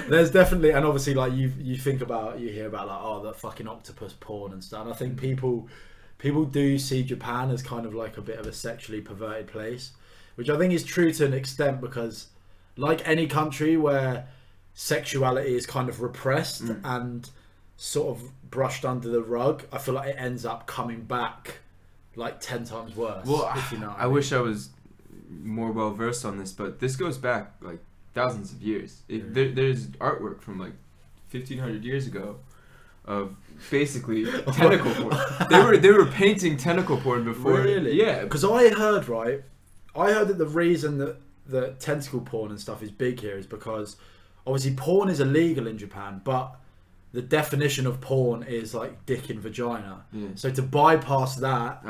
there's definitely, and obviously like you hear about like, oh, the fucking octopus porn and stuff. And I think people do see Japan as kind of like a bit of a sexually perverted place, which I think is true to an extent, because like any country where sexuality is kind of repressed and sort of brushed under the rug, I feel like it ends up coming back like 10 times worse. Well, if you know I wish I was more well versed on this, but this goes back like thousands of years. There's artwork from like 1500 years ago of basically tentacle porn. They were painting tentacle porn before. Really? Yeah. Because I heard that the reason that the tentacle porn and stuff is big here is because obviously porn is illegal in Japan, but the definition of porn is like dick and vagina. Yeah. So to bypass that,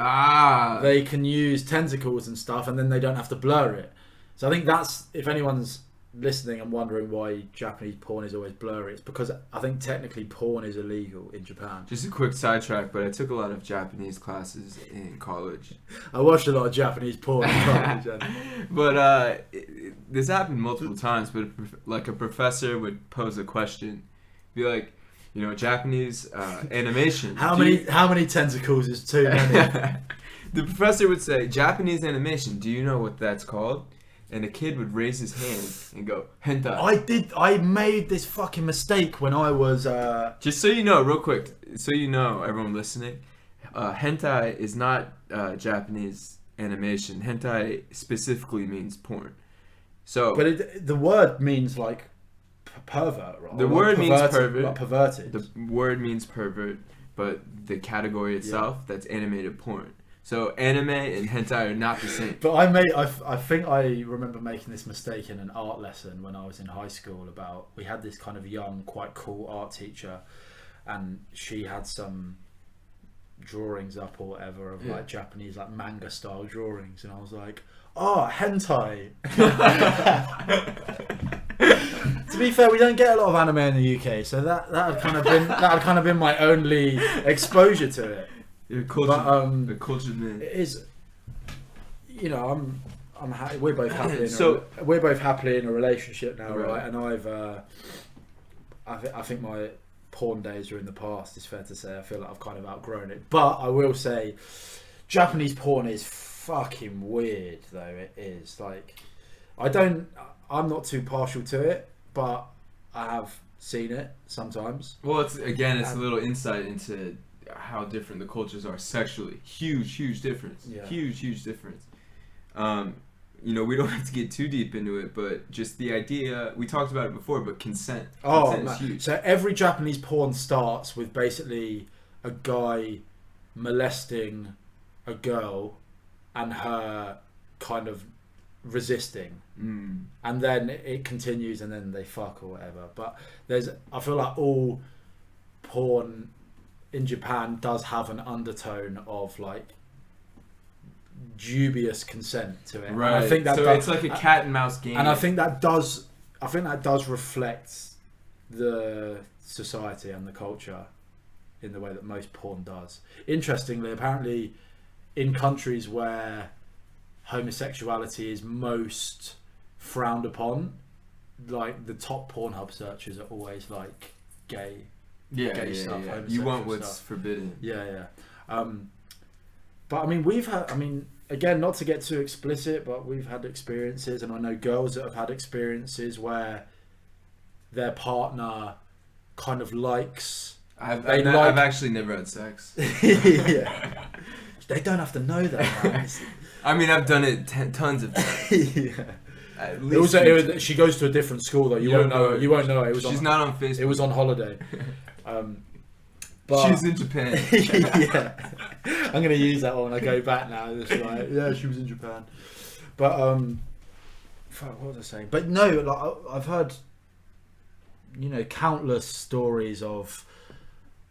they can use tentacles and stuff, and then they don't have to blur it. So I think that's, if anyone's listening and wondering why Japanese porn is always blurry, it's because I think technically porn is illegal in Japan. Just a quick sidetrack, but I took a lot of Japanese classes in college. I watched a lot of Japanese porn in college. But this happened multiple times, but like a professor would pose a question, be like, you know, Japanese animation. How many tentacles is too many? The professor would say, Japanese animation, do you know what that's called? And a kid would raise his hand and go, hentai. I made this fucking mistake when I was... Just so you know, real quick, so you know, everyone listening, hentai is not Japanese animation. Hentai specifically means porn. So, but the word means like pervert, right? The word means pervert. Like perverted. The word means pervert, but the category itself, that's animated porn. So anime and hentai are not the same. But I think I remember making this mistake in an art lesson when I was in high school. We had this kind of young, quite cool art teacher, and she had some drawings up or whatever of like Japanese like manga style drawings, and I was like, hentai. To be fair, we don't get a lot of anime in the UK, so that had kind of been my only exposure to it. The culture, man. It is, you know, I'm happy. We're both happy. We're both happily in a relationship now, right? And I think my porn days are in the past. It's fair to say. I feel like I've kind of outgrown it. But I will say, Japanese porn is fucking weird, though. It is like, I'm not too partial to it, but I have seen it sometimes. Well, it's a little insight into how different the cultures are sexually. Huge difference. Yeah. Huge difference. You know, we don't have to get too deep into it, but just the idea, we talked about it before, but consent is huge. So every Japanese porn starts with basically a guy molesting a girl and her kind of resisting, and then it continues, and then they fuck or whatever. But I feel like all porn in Japan does have an undertone of like dubious consent to it. Right. And I think that it's like a cat and mouse game. And I think that does reflect the society and the culture in the way that most porn does. Interestingly, apparently in countries where homosexuality is most frowned upon, like the top Pornhub searches are always like gay stuff. Yeah. You want what's forbidden. Yeah. But I mean, again, not to get too explicit, but we've had experiences, and I know girls that have had experiences where their partner kind of likes. I've actually never had sex. Yeah. They don't have to know that, man. I mean, I've done it tons of times. Yeah. She goes to a different school though. You won't know. You won't know. She's not on Facebook. It was on holiday. But she's in Japan. Yeah, I'm gonna use that one when I go back now. It's like, yeah, she was in Japan. But fuck, what was I saying? But no, like I've heard countless stories of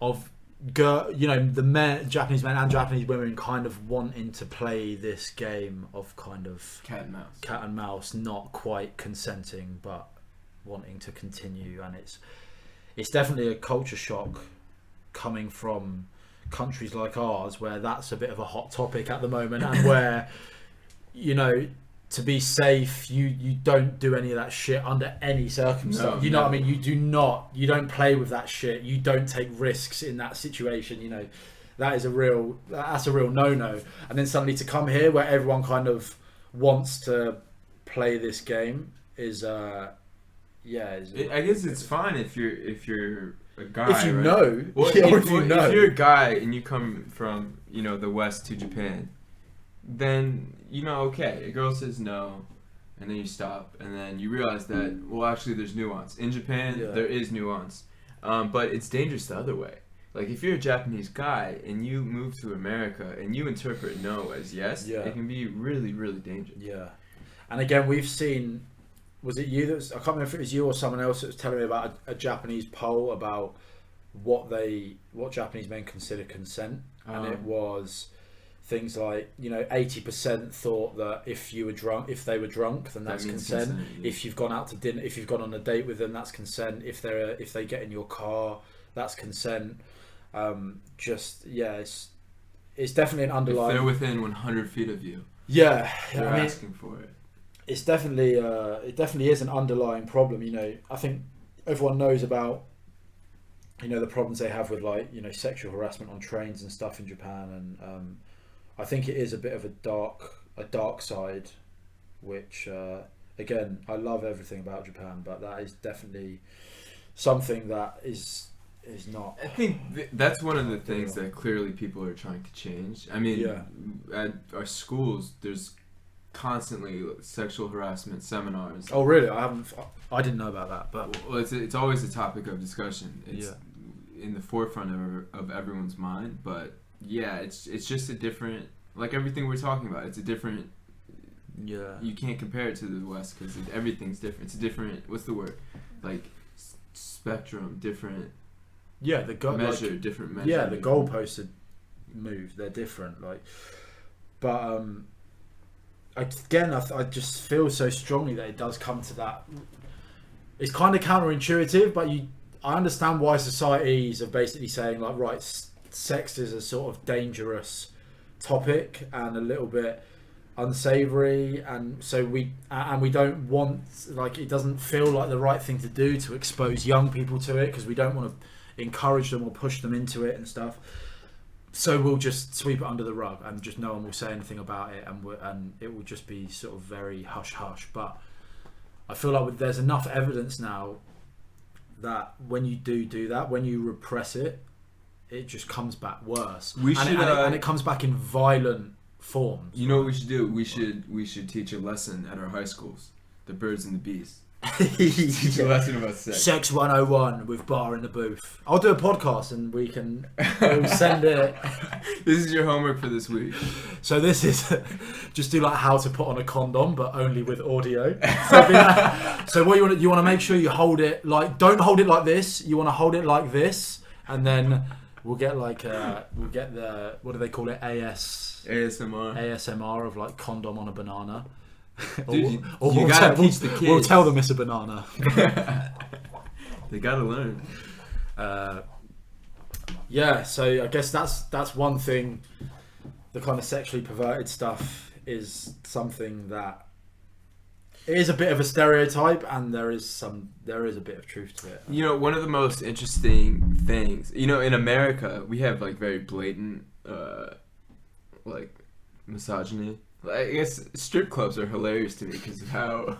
the Japanese men and Japanese women kind of wanting to play this game of kind of cat and mouse, not quite consenting but wanting to continue. And it's definitely a culture shock coming from countries like ours, where that's a bit of a hot topic at the moment, and where to be safe, you don't do any of that shit under any circumstance. What I mean? You don't play with that shit. You don't take risks in that situation. That's a real no-no. And then suddenly to come here where everyone kind of wants to play this game is I guess it's fine if you're a guy. If you right? know. Well, if you're a guy and you come from the West to Japan, then okay, a girl says no, and then you stop, and then you realize that actually there's nuance in Japan. There is nuance, but it's dangerous the other way. Like if you're a Japanese guy and you move to America and you interpret no as yes, it can be really, really dangerous. Yeah, and again, we've seen. Was it you I can't remember if it was you or someone else that was telling me about a Japanese poll about what Japanese men consider consent, and it was things like 80% thought that if they were drunk, then that's consent. If you've gone out to dinner, if you've gone on a date with them, that's consent. If they get in your car, that's consent. It's definitely an underlying. If they're within 100 feet of you, you're asking for it. It's definitely it definitely is an underlying problem. I think everyone knows about the problems they have with sexual harassment on trains and stuff in Japan, and I think it is a bit of a dark side, which again, I love everything about Japan, but that is definitely something that is not. I think that's one of the things that clearly people are trying to change. I mean, at our schools, there's constantly sexual harassment seminars. Oh really? I didn't know about that, but it's always a topic of discussion. It's in the forefront of everyone's mind, but it's just a different, like everything we're talking about, it's a different. You can't compare it to the West because everything's different. It's a different, what's the word, like spectrum, different. Different measure. The goalposts are moved. They're different. But again, I just feel so strongly that it does come to that. It's kind of counterintuitive, but I understand why societies are basically saying sex is a sort of dangerous topic and a little bit unsavory, and so we don't want, it doesn't feel like the right thing to do to expose young people to it, because we don't want to encourage them or push them into it and stuff. So we'll just sweep it under the rug and just no one will say anything about it, and it will just be sort of very hush hush. But I feel like there's enough evidence now that when you do that, when you repress it, it just comes back worse. And it comes back in violent forms. You know what we should do? We should teach a lesson at our high schools. The birds and the bees. Teach a lesson about sex. Sex 101 with Barter in the booth. I'll do a podcast and we'll send it. This is your homework for this week. So this is just do how to put on a condom, but only with audio. So what you want to make sure you hold it don't hold it like this. You want to hold it like this, and then we'll get the, what do they call it? ASMR of condom on a banana. Dude, you gotta teach the kids. We'll tell them it's a banana. They gotta learn. So I guess that's one thing. The kind of sexually perverted stuff is something that is a bit of a stereotype, and there is a bit of truth to it. One of the most interesting things, in America, we have very blatant misogyny. I guess strip clubs are hilarious to me because of how,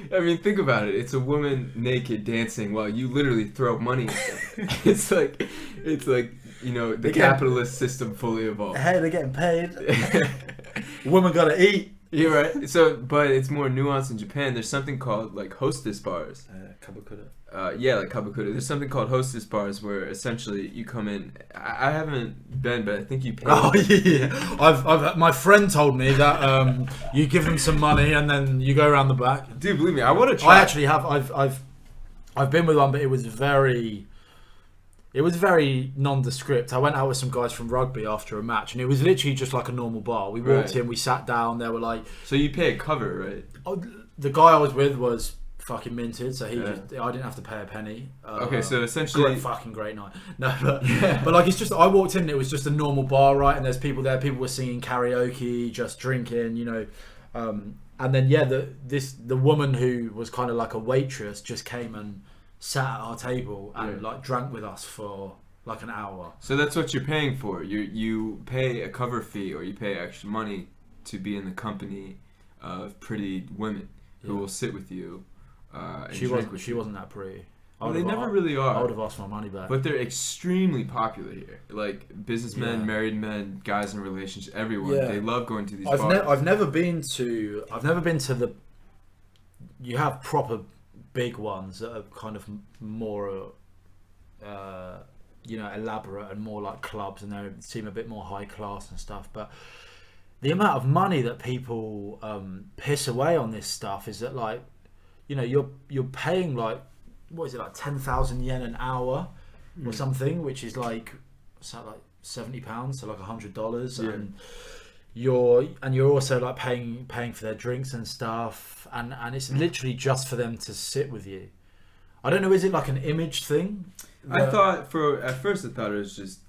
think about it. It's a woman naked dancing while you literally throw money at them. It's like the capitalist system fully evolved. Hey, they're getting paid. Women gotta eat. You're right. So, but it's more nuanced in Japan. There's something called hostess bars. Kabakura. Kabakura. There's something called hostess bars where essentially you come in. I haven't been, but I think you pay. Oh yeah. I've my friend told me that you give them some money and then you go around the back. Dude, believe me, I want to try. I actually have. I've been with one, but it was very nondescript. I went out with some guys from rugby after a match, and it was literally just like a normal bar. We walked in, we sat down. They were like, so you pay a cover, right? Oh, the guy I was with was fucking minted, so I didn't have to pay a penny. Okay, so essentially, great night. No, but like it's just I walked in, and it was just a normal bar, right? And there's people there. People were singing karaoke, just drinking, you know. And then the woman who was kind of like a waitress just came and sat at our table and like drank with us for like an hour. So that's what you're paying for. You pay a cover fee, or you pay extra money to be in the company of pretty women who will sit with you. And she wasn't that pretty. Well, they never really are. I would have asked my money back. But they're extremely popular here. Like businessmen, married men, guys in relationships, everyone. They love going to these bars. I've never been to the. You have proper big ones that are kind of more, elaborate and more like clubs, and they seem a bit more high class and stuff. But the amount of money that people piss away on this stuff is that, like, you know, you're paying like, what is it, like 10,000 yen an hour or something, which is like, what's that, like £70, so like $100, and you're also like paying for their drinks and stuff, and it's literally just for them to sit with you. I don't know, is it like an image thing? At first I thought it was just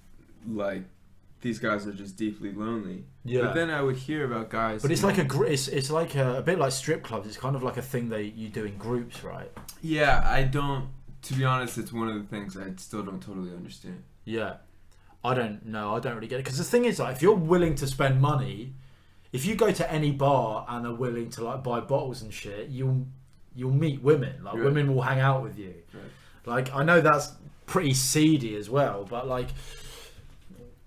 like these guys are just deeply lonely. Yeah. But then I would hear about guys. But it's like it's like a bit like strip clubs. It's kind of like a thing you do in groups, right? Yeah, I don't. To be honest, it's one of the things I still don't totally understand. Yeah, I don't know. I don't really get it, because the thing is, like, if you're willing to spend money, if you go to any bar and are willing to like buy bottles and shit, you'll meet women. Like women will hang out with you. Right. Like, I know that's pretty seedy as well, but like,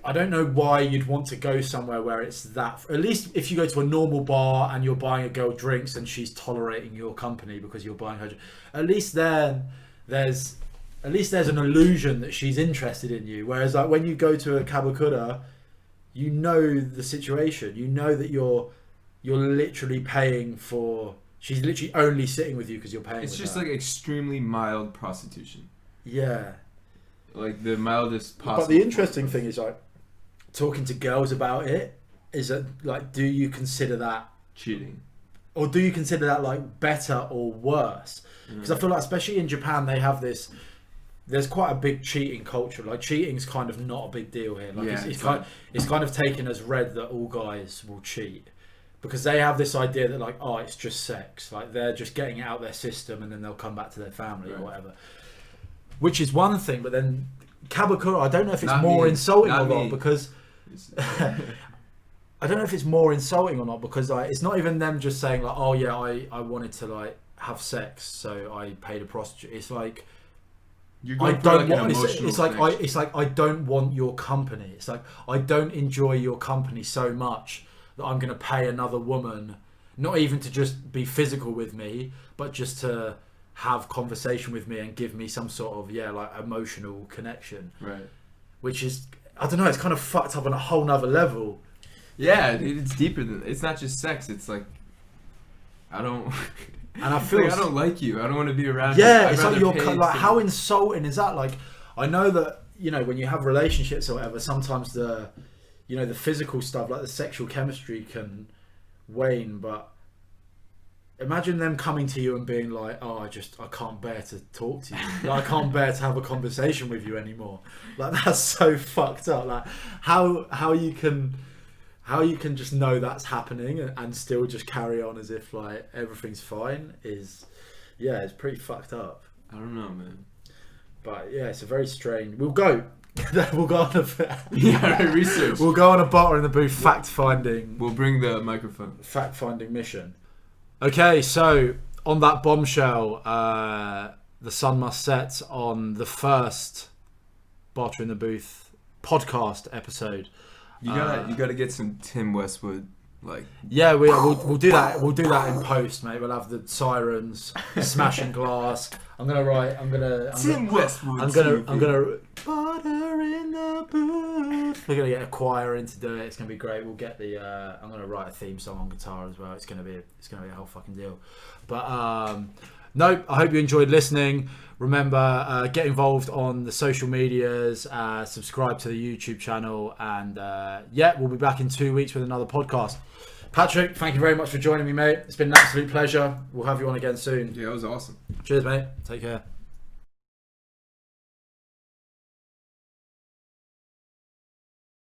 I don't know why you'd want to go somewhere where it's that. At least if you go to a normal bar and you're buying a girl drinks and she's tolerating your company because you're buying her, at least then there's an illusion that she's interested in you. Whereas like when you go to a kabakura, you know the situation. You know that you're literally paying for. She's literally only sitting with you because you're paying. It's with just her. Like extremely mild prostitution. Yeah. Like the mildest possible. But the interesting thing is, like, talking to girls about it, is that, like, do you consider that cheating, or do you consider that like better or worse? Because I feel like, especially in Japan, they have this. There's quite a big cheating culture. Like, cheating's kind of not a big deal here. Like, it's kind of taken as read that all guys will cheat, because they have this idea that, like, oh, it's just sex. Like, they're just getting it out their system and then they'll come back to their family or whatever. Which is one thing, but then kabakura, I don't know if it's insulting or not, because I don't know if it's more insulting or not, because like, it's not even them just saying like, oh yeah, I wanted to like have sex, so I paid a prostitute. It's like, I don't want. It's like I don't want your company. It's like, I don't enjoy your company so much that I'm going to pay another woman, not even to just be physical with me, but just to have conversation with me and give me some sort of like emotional connection. Right. Which is, I don't know, it's kind of fucked up on a whole nother level. Yeah, it's deeper than, it's not just sex. It's like, I don't. And I feel like, I don't like you. I don't want to be around. Yeah, you. It's like you're like, how insulting is that? Like, I know that, you know, when you have relationships or whatever, sometimes the physical stuff, like the sexual chemistry, can wane. But imagine them coming to you and being like, oh, I can't bear to talk to you. Like, I can't bear to have a conversation with you anymore. Like, that's so fucked up. Like, how you can just know that's happening and still just carry on as if like everything's fine is, it's pretty fucked up. I don't know, man. But yeah, it's a very strange. We'll go on a research. We'll go on a Barter in the Booth fact finding. We'll bring the microphone. Fact finding mission. Okay, so on that bombshell, the sun must set on the first Barter in the Booth podcast episode. You gotta get some Tim Westwood, like. Yeah, we'll do that. We'll do that in post, mate. We'll have the sirens, smashing glass. I'm gonna Tim Westwood. I'm gonna Barter in the Booth. We're gonna get a choir in to do it. It's gonna be great. We'll get the. I'm gonna write a theme song on guitar as well. It's gonna be a whole fucking deal. But no, I hope you enjoyed listening. Remember, get involved on the social medias, subscribe to the YouTube channel, and we'll be back in 2 weeks with another podcast. Patrick, thank you very much for joining me, mate. It's been an absolute pleasure. We'll have you on again soon. Yeah, it was awesome. Cheers, mate. Take care.